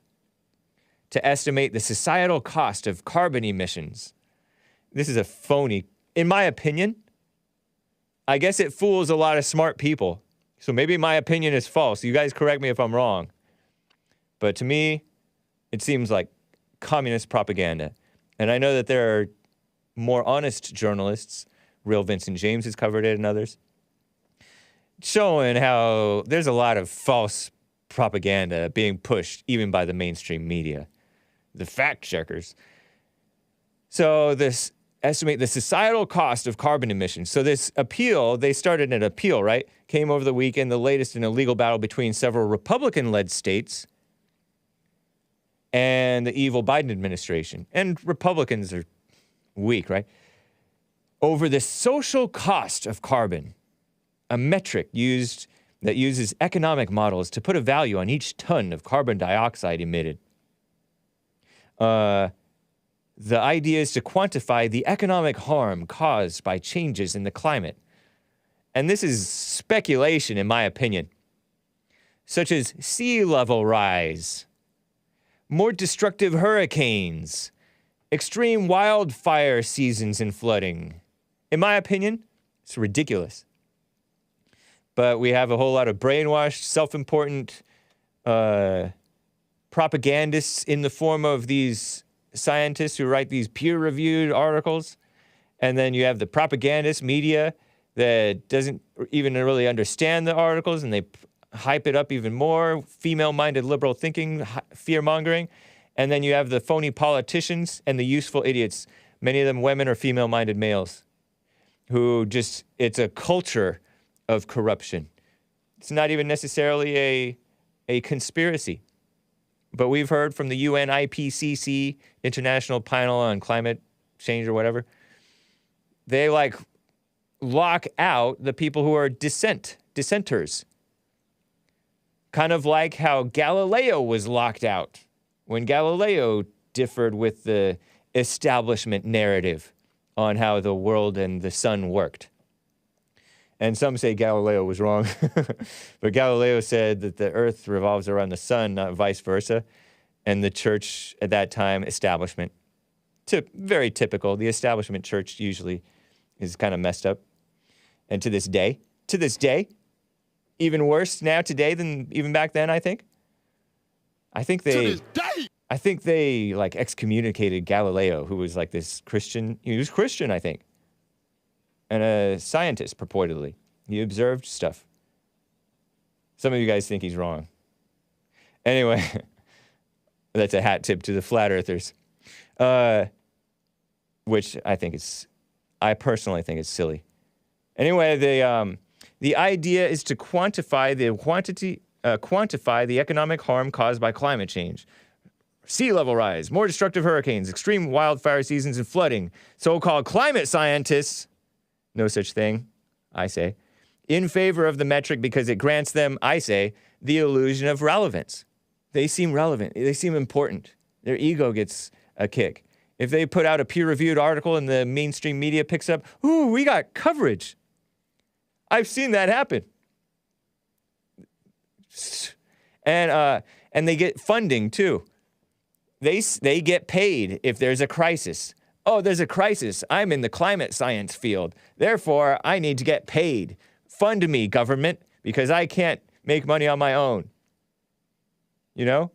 to estimate the societal cost of carbon emissions. This is a phony, in my opinion. I guess it fools a lot of smart people. So maybe my opinion is false. You guys correct me if I'm wrong. But to me, it seems like communist propaganda. And I know that there are more honest journalists, Real Vincent James has covered it and others, showing how there's a lot of false propaganda being pushed even by the mainstream media, the fact checkers. So this estimate the societal cost of carbon emissions. So this appeal, they started an appeal, right? Came over the weekend, the latest in a legal battle between several Republican-led states and the evil Biden administration. And Republicans are weak, right? Over the social cost of carbon, a metric that uses economic models to put a value on each ton of carbon dioxide emitted. The idea is to quantify the economic harm caused by changes in the climate. And this is speculation, in my opinion, such as sea level rise, more destructive hurricanes, extreme wildfire seasons and flooding. In my opinion, it's ridiculous. But we have a whole lot of brainwashed, self-important propagandists in the form of these scientists who write these peer-reviewed articles. And then you have the propagandist media that doesn't even really understand the articles, and they hype it up even more, female-minded liberal thinking, fear-mongering. And then you have the phony politicians and the useful idiots, many of them women or female-minded males, who just, it's a culture of corruption. It's not even necessarily a conspiracy. But we've heard from the UN IPCC, International Panel on Climate Change or whatever, they like lock out the people who are dissenters. Kind of like how Galileo was locked out when Galileo differed with the establishment narrative on how the world and the sun worked. And some say Galileo was wrong. But Galileo said that the earth revolves around the sun, not vice versa. And the church at that time, establishment, very typical. The establishment church usually is kind of messed up. And to this day, even worse now today than even back then, I think. I think they like excommunicated Galileo, who was like this Christian. He was Christian, I think. And a scientist, purportedly. He observed stuff. Some of you guys think he's wrong. Anyway, that's a hat tip to the flat earthers. Which I personally think is silly. Anyway, the idea is to quantify the economic harm caused by climate change. Sea level rise, more destructive hurricanes, extreme wildfire seasons, and flooding. So-called climate scientists, no such thing, I say, in favor of the metric because it grants them, I say, the illusion of relevance. They seem relevant. They seem important. Their ego gets a kick. If they put out a peer-reviewed article and the mainstream media picks up, ooh, we got coverage. I've seen that happen. And they get funding, too. They get paid if there's a crisis. Oh, there's a crisis. I'm in the climate science field. Therefore, I need to get paid. Fund me, government, because I can't make money on my own. You know?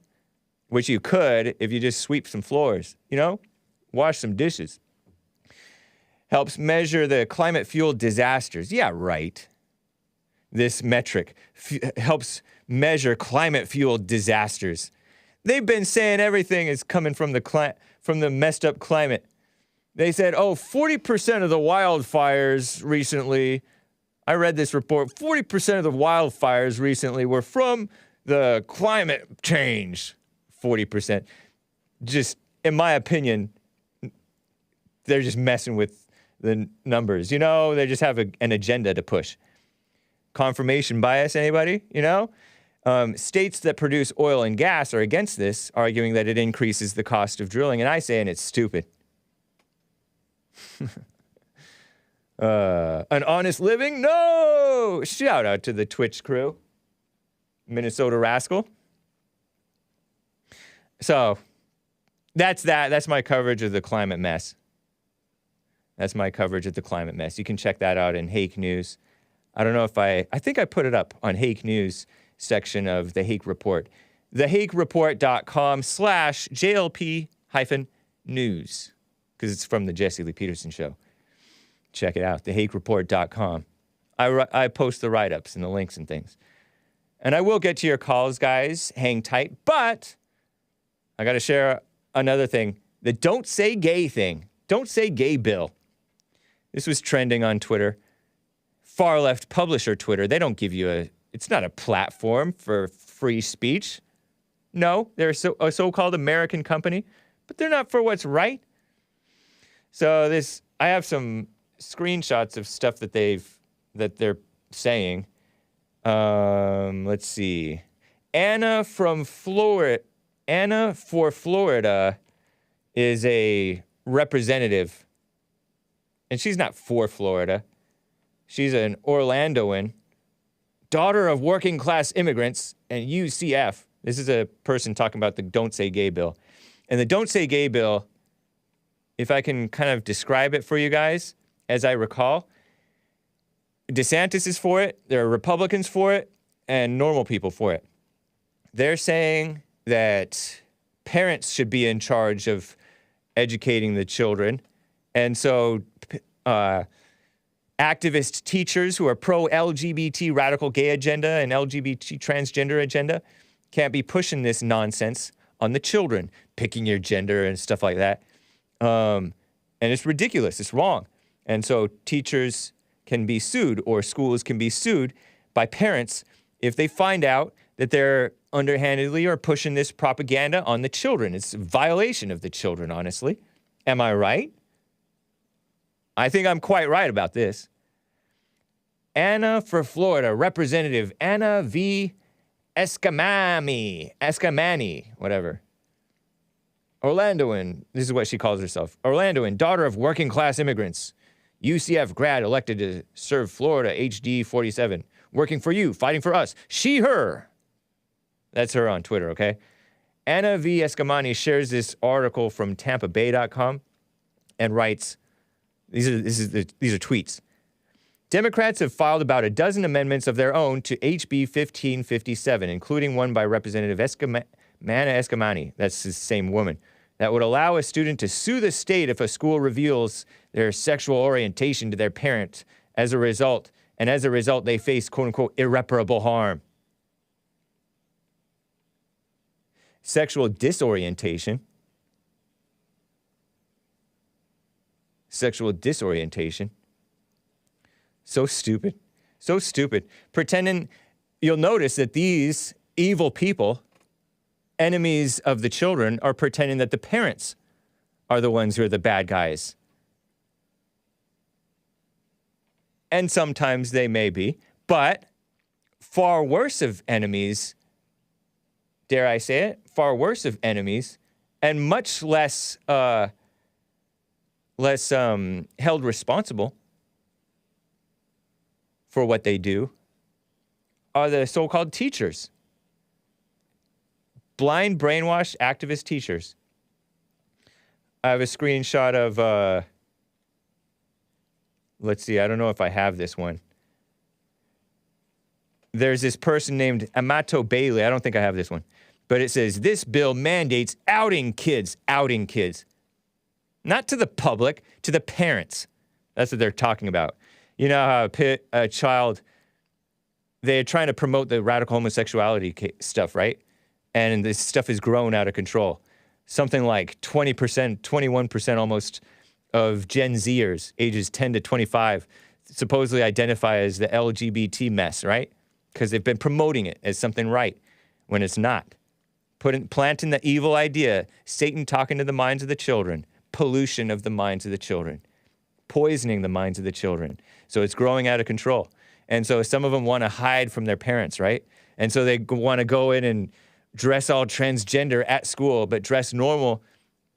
Which you could if you just sweep some floors, you know? Wash some dishes. Helps measure the climate-fueled disasters. Yeah, right. This metric helps measure climate-fueled disasters. They've been saying everything is coming from the messed up climate. They said, 40% of the wildfires recently, I read this report, 40% of the wildfires recently were from the climate change. 40%. Just, in my opinion, they're just messing with the numbers. You know, they just have an agenda to push. Confirmation bias, anybody? You know? States that produce oil and gas are against this, arguing that it increases the cost of drilling. And I say, and it's stupid. An honest living? No! Shout out to the Twitch crew. Minnesota Rascal. So, that's that. That's my coverage of the climate mess. That's my coverage of the climate mess. You can check that out in Hake News. I don't know if I think I put it up on Hake News section of the Hake Report. thehakereport.com/JLP-news. Because it's from the Jesse Lee Peterson show. Check it out, thehakereport.com. I post the write-ups and the links and things. And I will get to your calls, guys. Hang tight. But I got to share another thing. The don't say gay thing. Don't say gay bill. This was trending on Twitter. Far left publisher Twitter. They don't give you it's not a platform for free speech. No, they're a so-called American company, but they're not for what's right. So I have some screenshots of stuff that they're saying. Let's see. Anna for Florida is a representative. And she's not for Florida. She's an Orlandoan, daughter of working class immigrants and UCF. This is a person talking about the Don't Say Gay bill. And the Don't Say Gay bill, if I can kind of describe it for you guys, as I recall, DeSantis is for it, there are Republicans for it, and normal people for it. They're saying that parents should be in charge of educating the children. And so activist teachers who are pro-LGBT radical gay agenda and LGBT transgender agenda can't be pushing this nonsense on the children, picking your gender and stuff like that. And it's ridiculous. It's wrong. And so teachers can be sued or schools can be sued by parents if they find out that they're underhandedly or pushing this propaganda on the children. It's a violation of the children, honestly. Am I right? I think I'm quite right about this. Anna for Florida, Representative Anna V. Escamani, whatever. Orlandoan, this is what she calls herself. Orlandoan, daughter of working class immigrants. UCF grad elected to serve Florida, HD 47. Working for you, fighting for us. She, her. That's her on Twitter, okay? Anna V. Escamani shares this article from TampaBay.com and writes, these are tweets. Democrats have filed about a dozen amendments of their own to HB 1557, including one by Representative Mana Escamani, that's the same woman, that would allow a student to sue the state if a school reveals their sexual orientation to their parent as a result they face quote-unquote irreparable harm. Sexual disorientation. So stupid. So stupid. Pretending, you'll notice that these evil people, enemies of the children, are pretending that the parents are the ones who are the bad guys. And sometimes they may be, but far worse of enemies, dare I say it, far worse of enemies, and much less held responsible for what they do are the so-called teachers. Blind, brainwashed, activist teachers. I have a screenshot of, let's see, I don't know if I have this one. There's this person named Amato Bailey. I don't think I have this one. But it says, this bill mandates outing kids. Not to the public, to the parents. That's what they're talking about. You know how a child, they're trying to promote the radical homosexuality stuff, right? And this stuff is grown out of control. Something like 20%, 21% almost of Gen Zers, ages 10 to 25, supposedly identify as the LGBT mess, right? Because they've been promoting it as something right when it's not. Planting the evil idea, Satan talking to the minds of the children, pollution of the minds of the children, poisoning the minds of the children. So it's growing out of control. And so some of them want to hide from their parents, right? And so they want to go in and dress all transgender at school, but dress normal.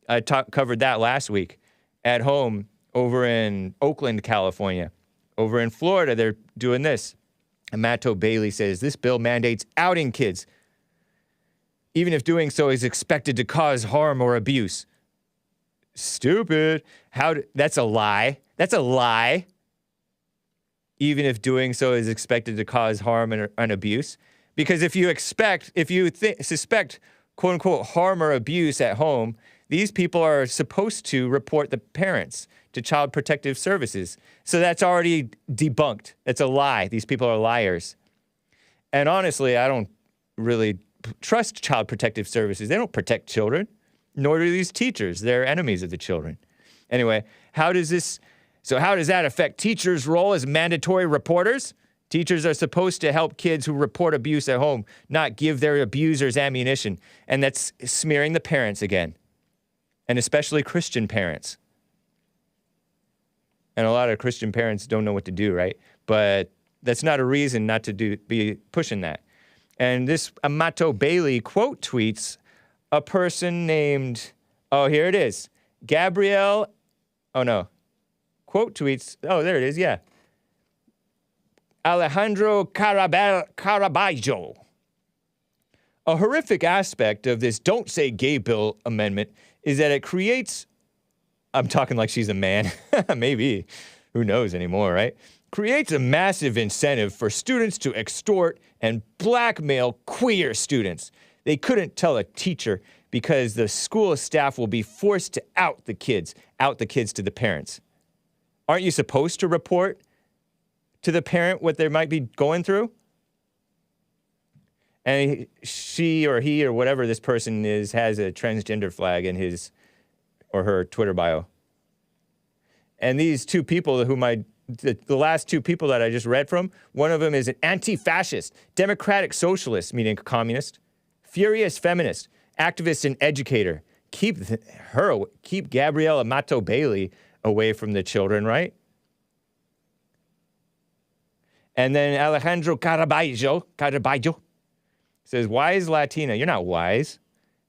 I covered that last week. At home, over in Oakland, California. Over in Florida, they're doing this. And Matto Bailey says, this bill mandates outing kids, even if doing so is expected to cause harm or abuse. Stupid. That's a lie. That's a lie. Even if doing so is expected to cause harm and abuse. Because if you suspect, quote unquote, harm or abuse at home, these people are supposed to report the parents to Child Protective Services. So that's already debunked. That's a lie. These people are liars. And honestly, I don't really trust Child Protective Services. They don't protect children, nor do these teachers. They're enemies of the children. Anyway, how does that affect teachers' role as mandatory reporters? Teachers are supposed to help kids who report abuse at home, not give their abusers ammunition. And that's smearing the parents again. And especially Christian parents. And a lot of Christian parents don't know what to do, right? But that's not a reason not to be pushing that. And this Amato Bailey quote tweets a person named, here it is. Quote tweets, there it is, yeah. Alejandro Caraballo. A horrific aspect of this Don't Say Gay bill amendment is that it creates, I'm talking like she's a man, maybe, who knows anymore, right? Creates a massive incentive for students to extort and blackmail queer students. They couldn't tell a teacher because the school staff will be forced to out the kids to the parents. Aren't you supposed to report to the parent what they might be going through? And she or he or whatever this person is has a transgender flag in his or her Twitter bio. And these two people the last two people that I just read from, one of them is an anti-fascist, democratic socialist, meaning communist, furious feminist, activist and educator. Keep Gabriella Matto Bailey away from the children, right? And then Alejandro Caraballo says, wise Latina. You're not wise.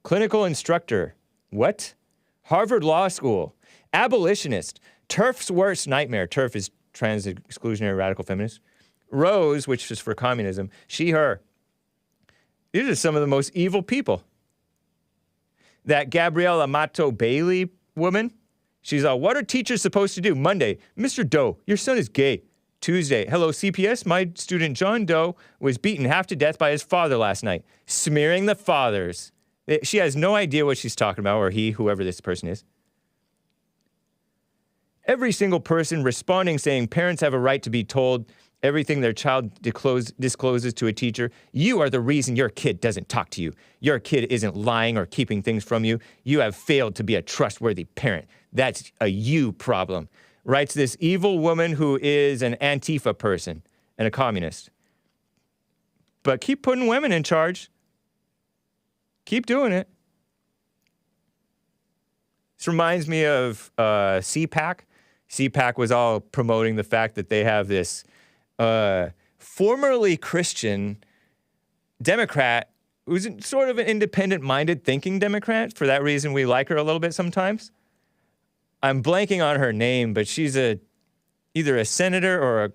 Clinical instructor. What? Harvard Law School. Abolitionist. TERF's worst nightmare. TERF is trans exclusionary radical feminist. Rose, which is for communism. She, her. These are some of the most evil people. That Gabriella Matto Bailey woman, she's all, what are teachers supposed to do? Monday, Mr. Doe, your son is gay. Tuesday, hello CPS, my student John Doe was beaten half to death by his father last night. Smearing the fathers. She has no idea what she's talking about, or he, whoever this person is. Every single person responding saying parents have a right to be told everything their child discloses to a teacher. You are the reason your kid doesn't talk to you. Your kid isn't lying or keeping things from you. You have failed to be a trustworthy parent. That's a you problem. Writes this evil woman who is an Antifa person and a communist. But keep putting women in charge. Keep doing it. This reminds me of CPAC. CPAC was all promoting the fact that they have this formerly Christian Democrat who's sort of an independent-minded thinking Democrat. For that reason, we like her a little bit sometimes. I'm blanking on her name, but she's either a senator or a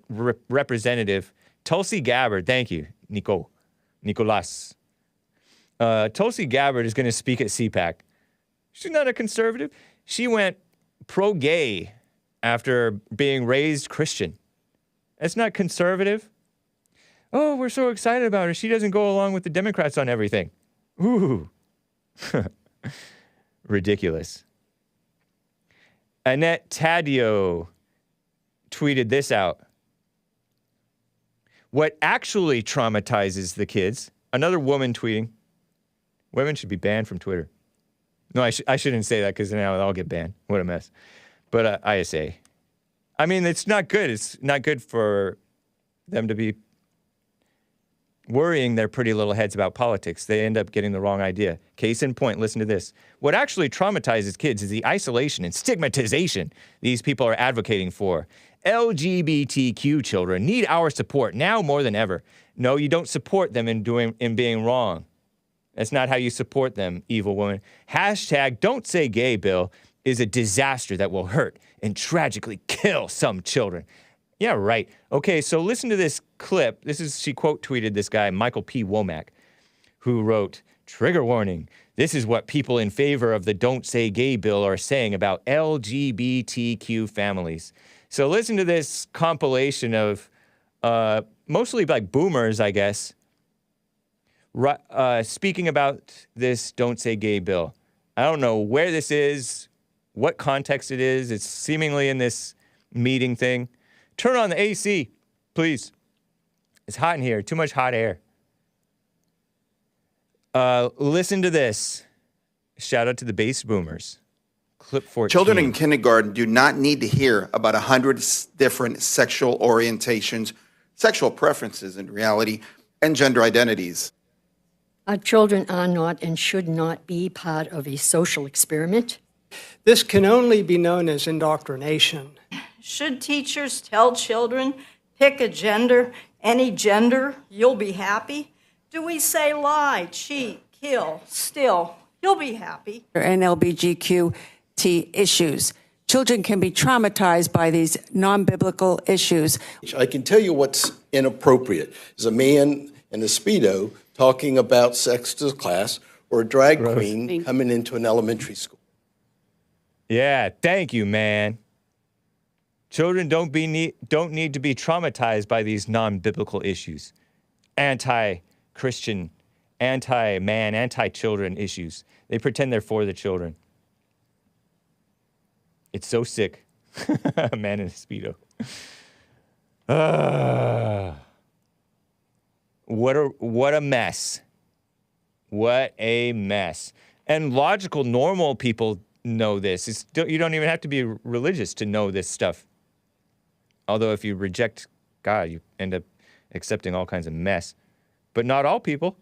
representative. Tulsi Gabbard, thank you, Nicolas. Tulsi Gabbard is going to speak at CPAC. She's not a conservative. She went pro-gay after being raised Christian. That's not conservative. Oh, we're so excited about her. She doesn't go along with the Democrats on everything. Ooh. Ridiculous. Annette Taddeo tweeted this out. What actually traumatizes the kids, another woman tweeting, women should be banned from Twitter. No, I shouldn't say that because now I'll get banned. What a mess. But ISA. I mean, it's not good. It's not good for them to be worrying their pretty little heads about politics. They end up getting the wrong idea. Case in point, listen to this. What actually traumatizes kids is the isolation and stigmatization these people are advocating for. LGBTQ children need our support now more than ever. No, you don't support them in being wrong. That's not how you support them, evil woman. Hashtag don't say gay bill is a disaster that will hurt and tragically kill some children. Yeah, right. Okay, so listen to this clip. She quote tweeted this guy, Michael P. Womack, who wrote, "Trigger warning. This is what people in favor of the Don't Say Gay bill are saying about LGBTQ families." So listen to this compilation of mostly like boomers, I guess, speaking about this Don't Say Gay bill. I don't know where this is, what context it is. It's seemingly in this meeting thing. Turn on the AC, please. It's hot in here. Too much hot air. Listen to this. Shout out to the base boomers. Clip 14. Children in kindergarten do not need to hear about 100 different sexual orientations, sexual preferences in reality, and gender identities. Our children are not and should not be part of a social experiment. This can only be known as indoctrination. Should teachers tell children, pick a gender, any gender, you'll be happy? Do we say lie, cheat, kill, steal, you'll be happy? And LGBTQ issues. Children can be traumatized by these non-biblical issues. I can tell you what's inappropriate is a man in a Speedo talking about sex to class or a drag queen coming into an elementary school. Yeah, thank you, man. Children don't need to be traumatized by these non-biblical issues. Anti-Christian, anti-man, anti-children issues. They pretend they're for the children. It's so sick. A man in a Speedo. What a mess. What a mess. And logical, normal people know this. You don't even have to be religious to know this stuff. Although if you reject God, you end up accepting all kinds of mess. But not all people.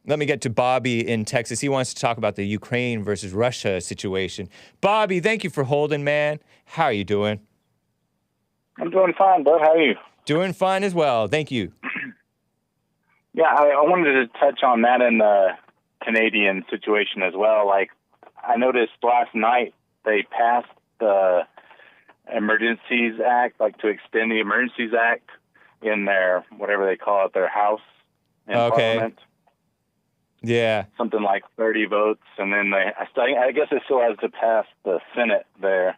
Let me get to Bobby in Texas. He wants to talk about the Ukraine versus Russia situation. Bobby, thank you for holding, man. How are you doing? I'm doing fine, bud. How are you? Doing fine as well. Thank you. Yeah, I wanted to touch on that in the Canadian situation as well. Like, I noticed last night they passed the Emergencies Act, like to extend the Emergencies Act in their, whatever they call it, their house in Parliament. Yeah. Something like 30 votes, and then I guess it still has to pass the Senate there.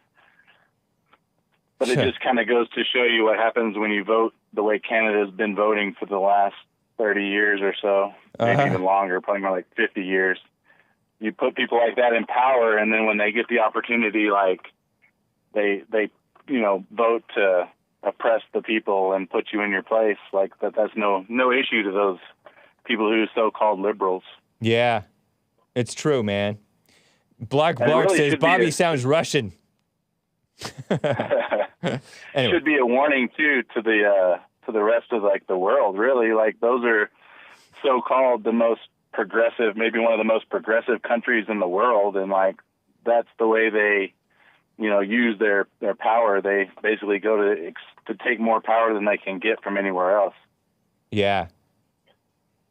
But it just kind of goes to show you what happens when you vote the way Canada's been voting for the last 30 years or so, maybe even longer, probably more like 50 years. You put people like that in power, and then when they get the opportunity, like they vote to oppress the people and put you in your place, like that's no issue to those people who are so-called liberals. Yeah, it's true, man. Black And it Blark really says should be Bobby sounds Russian. Anyway. Should be a warning too to the rest of like the world. Really, like those are so-called the most progressive, maybe one of the most progressive countries in the world, and like that's the way they, use their power. They basically go to take more power than they can get from anywhere else. Yeah.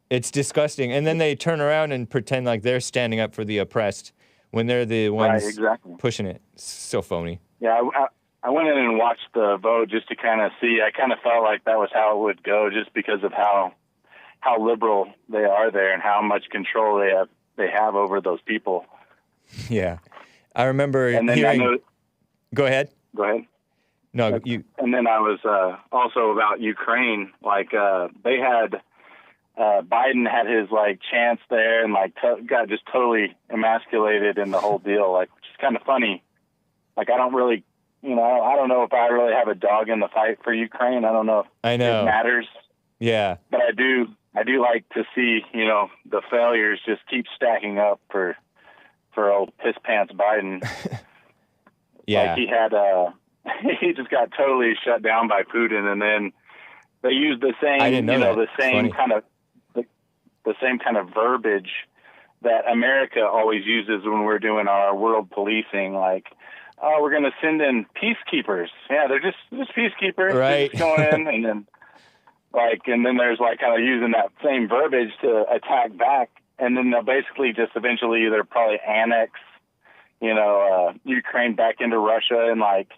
It's disgusting. And then they turn around and pretend like they're standing up for the oppressed when they're the ones pushing it. So phony. Yeah, I went in and watched the vote just to kind of see. I kind of felt like that was how it would go, just because of how liberal they are there and how much control they have over those people. Yeah, I remember and then hearing. Go ahead. Go ahead. No, you. And then I was also about Ukraine. Like they had Biden had his like chance there and like got just totally emasculated in the whole deal. Like, which is kind of funny. Like, I don't really, I don't know if I really have a dog in the fight for Ukraine. I don't know if it matters. Yeah. But I do like to see, the failures just keep stacking up for old piss pants Biden. Yeah. Like he had, he just got totally shut down by Putin, and then they used the same, I didn't know that. the same kind of, the same kind of verbiage that America always uses when we're doing our world policing, like, oh, we're going to send in peacekeepers. Yeah, they're just peacekeepers. Right. They're just going in, and then there's like kind of using that same verbiage to attack back and then they'll basically just eventually either probably annex, Ukraine back into Russia, and like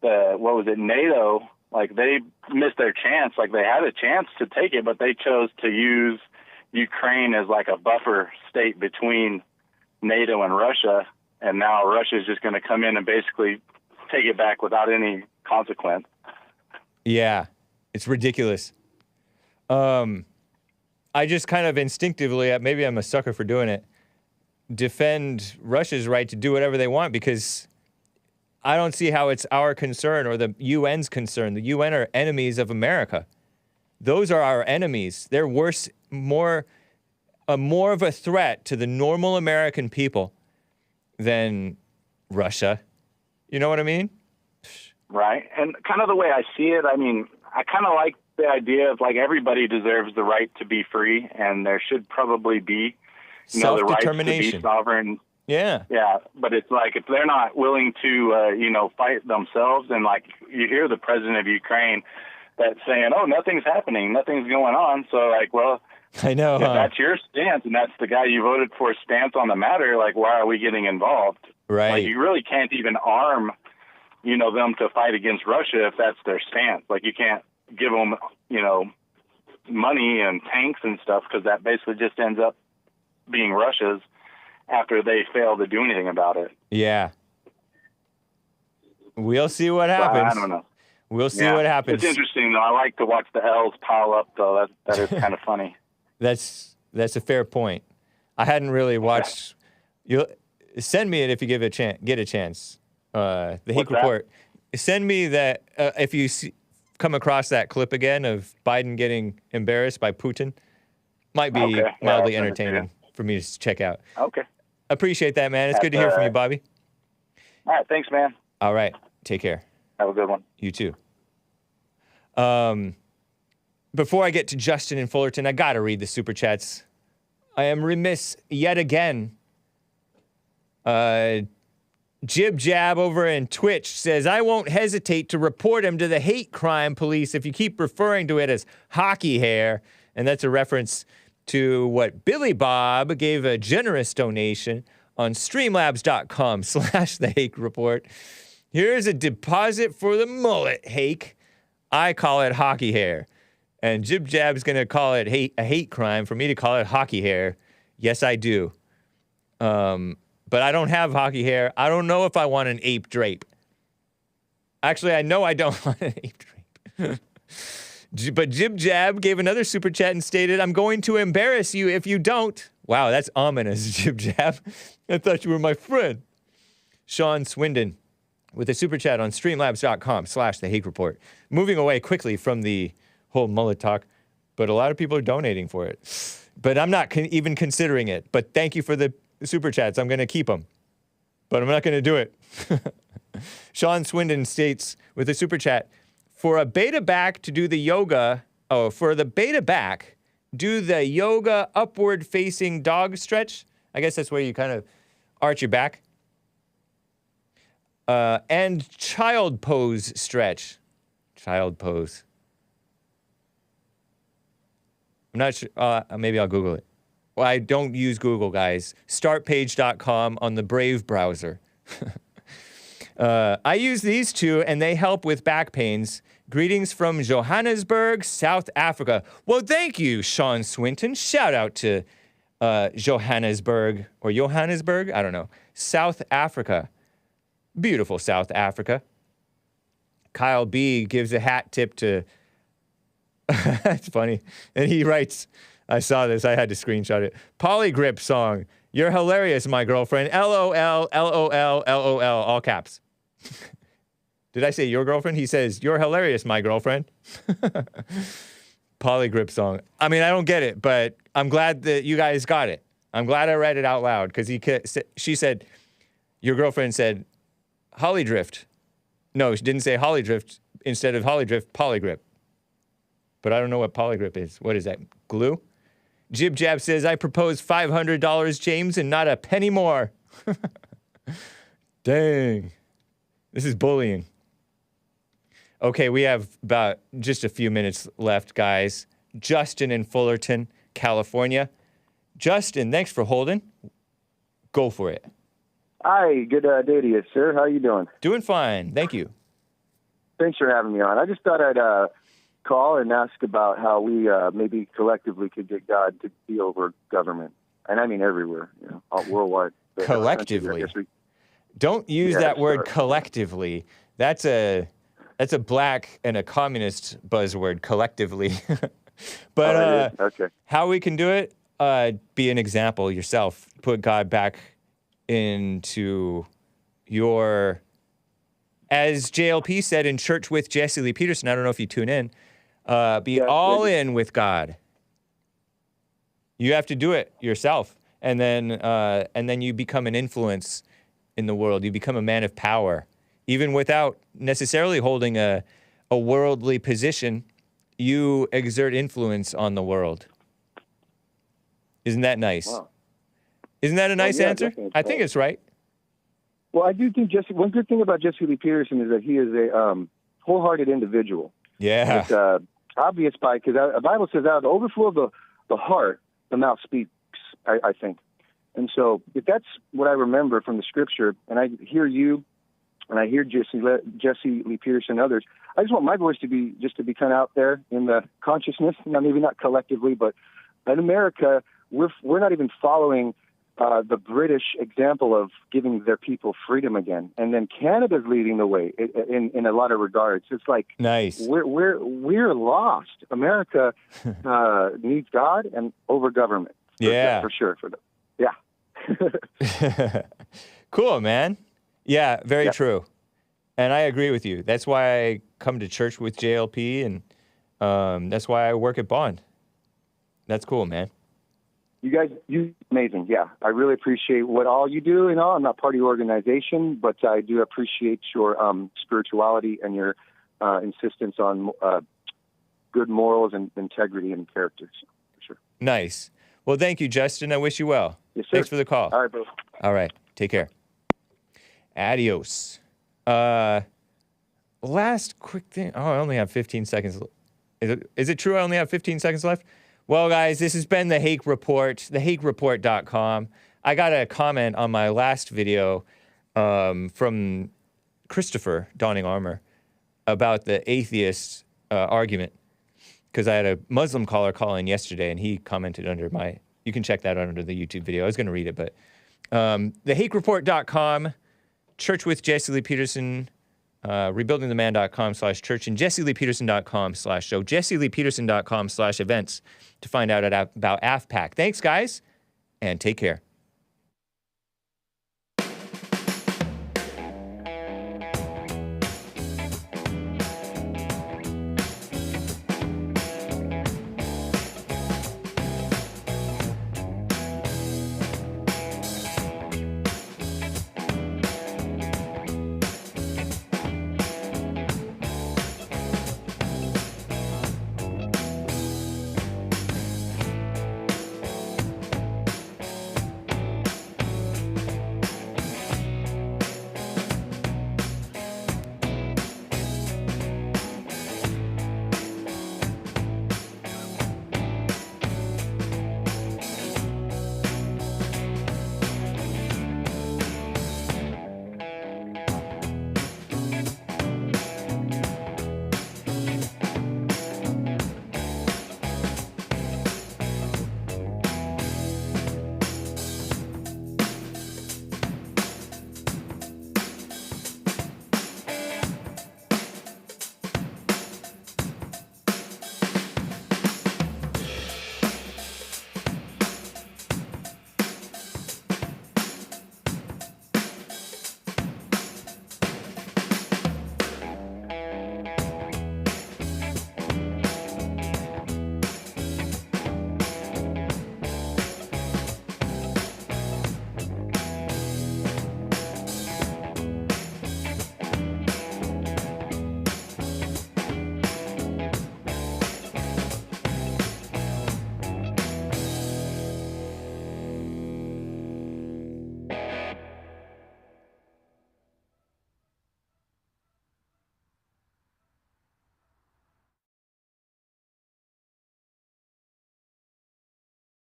NATO, like they missed their chance. Like they had a chance to take it, but they chose to use Ukraine as like a buffer state between NATO and Russia, and now Russia is just going to come in and basically take it back without any consequence. Yeah, it's ridiculous. I just kind of instinctively, maybe I'm a sucker for doing it, defend Russia's right to do whatever they want, because I don't see how it's our concern or the UN's concern. The UN are enemies of America. Those are our enemies. They're worse, more of a threat to the normal American people than Russia. You know what I mean? Right. And kind of the way I see it, I mean, I kind of like the idea of like everybody deserves the right to be free, and there should probably be, the right to be sovereign. Yeah. Yeah. But it's like if they're not willing to, fight themselves, and like you hear the president of Ukraine that's saying, oh, nothing's happening, nothing's going on. So like, well, I know. If that's your stance, and that's the guy you voted for stance on the matter, like, why are we getting involved? Right. Like, you really can't even arm, them to fight against Russia if that's their stance. Like, you can't give them, money and tanks and stuff, because that basically just ends up being Russia's after they fail to do anything about it. Yeah. We'll see what happens. I don't know. We'll see what happens. It's interesting, though. I like to watch the L's pile up, though. That is kind of funny. That's a fair point. I hadn't really watched. You send me it if you get a chance. The Hake Report. Send me that if you come across that clip again of Biden getting embarrassed by Putin. Might be mildly entertaining for me to check out. Okay. Appreciate that, man. It's good to hear from you, Bobby. All right. Thanks, man. All right. Take care. Have a good one. You too. Before I get to Justin in Fullerton, I got to read the Super Chats. I am remiss yet again. Jib Jab over in Twitch says, I won't hesitate to report him to the hate crime police if you keep referring to it as hockey hair. And that's a reference to what Billy Bob gave a generous donation on streamlabs.com/the Hake Report. Here's a deposit for the mullet, Hake. I call it hockey hair. And Jib Jab's going to call it a hate crime for me to call it hockey hair. Yes, I do. But I don't have hockey hair. I don't know if I want an ape drape. Actually, I know I don't want an ape drape. But Jib Jab gave another super chat and stated, I'm going to embarrass you if you don't. Wow, that's ominous, Jib Jab. I thought you were my friend. Sean Swindon with a super chat on streamlabs.com/the Hake Report. Moving away quickly from the whole mullet talk, but a lot of people are donating for it. But I'm not even considering it. But thank you for the super chats. I'm going to keep them. But I'm not going to do it. Sean Swindon states with a super chat, for a beta back to do the yoga, for the beta back, do the yoga upward facing dog stretch. I guess that's where you kind of arch your back. And child pose stretch. Child pose. I'm not sure. Maybe I'll Google it. Well, I don't use Google, guys. Startpage.com on the Brave browser. I use these two, and they help with back pains. Greetings from Johannesburg, South Africa. Well, thank you, Sean Swinton. Shout out to Johannesburg, or Johannesburg? I don't know. South Africa. Beautiful South Africa. Kyle B. gives a hat tip to... That's funny. And he writes, I saw this, I had to screenshot it. Polygrip song. You're hilarious, my girlfriend. LOL, LOL, LOL, all caps. Did I say your girlfriend? He says, you're hilarious, my girlfriend. Polygrip song. I mean, I don't get it, but I'm glad that you guys got it. I'm glad I read it out loud, because she said, your girlfriend said, Hollydrift. No, she didn't say Hollydrift. Instead of Hollydrift, polygrip. But I don't know what polygrip is. What is that, glue? Jib Jab says, I propose $500, James, and not a penny more. Dang. This is bullying. Okay, we have about just a few minutes left, guys. Justin in Fullerton, California. Justin, thanks for holding. Go for it. Hi, good day to you, sir. How you doing? Doing fine. Thank you. Thanks for having me on. I just thought I'd call and ask about how we maybe collectively could get God to be over government. And I mean everywhere, all worldwide. Collectively. Don't use that word collectively. That's a black and a communist buzzword, collectively. But okay. How we can do it, be an example yourself. Put God back into your, as JLP said in Church with Jesse Lee Peterson, I don't know if you tune in, be all in with God. You have to do it yourself. And then you become an influence in the world. You become a man of power. Even without necessarily holding a worldly position, you exert influence on the world. Isn't that nice? Wow. Isn't that a nice answer? Definitely. I think it's right. Well, I do think one good thing about Jesse Lee Peterson is that he is a wholehearted individual. Yeah. It's obvious because the Bible says out of the overflow of the heart, the mouth speaks, I think. And so if that's what I remember from the scripture, and I hear you, and I hear Jesse Lee Peterson and others, I just want my voice to be kind of out there in the consciousness, maybe not collectively, but in America, we're not even following the British example of giving their people freedom again, and then Canada's leading the way in a lot of regards. It's like nice. We're lost. America needs God and over government. For sure. Yeah. Cool, man. Yeah, very true. And I agree with you. That's why I come to church with JLP, and that's why I work at Bond. That's cool, man. You guys, amazing. Yeah, I really appreciate what all you do and all. I'm not part of your organization, but I do appreciate your spirituality and your insistence on good morals and integrity and character. For sure. Nice. Well, thank you, Justin. I wish you well. Yes, sir. Thanks for the call. All right, bro. All right. Take care. Adios. Last quick thing. Oh, I only have 15 seconds. Is it true I only have 15 seconds left? Well, guys, this has been the Hake Report, thehakereport.com. I got a comment on my last video from Christopher, Donning Armor, about the atheist argument, because I had a Muslim caller call in yesterday, and he commented under my, you can check that under the YouTube video. I was going to read it, but thehakereport.com, Church with Jesse Lee Peterson, rebuildingtheman.com/church, and jesseleepeterson.com/show, jesseleepeterson.com/events to find out about AFPAC. Thanks, guys, and take care.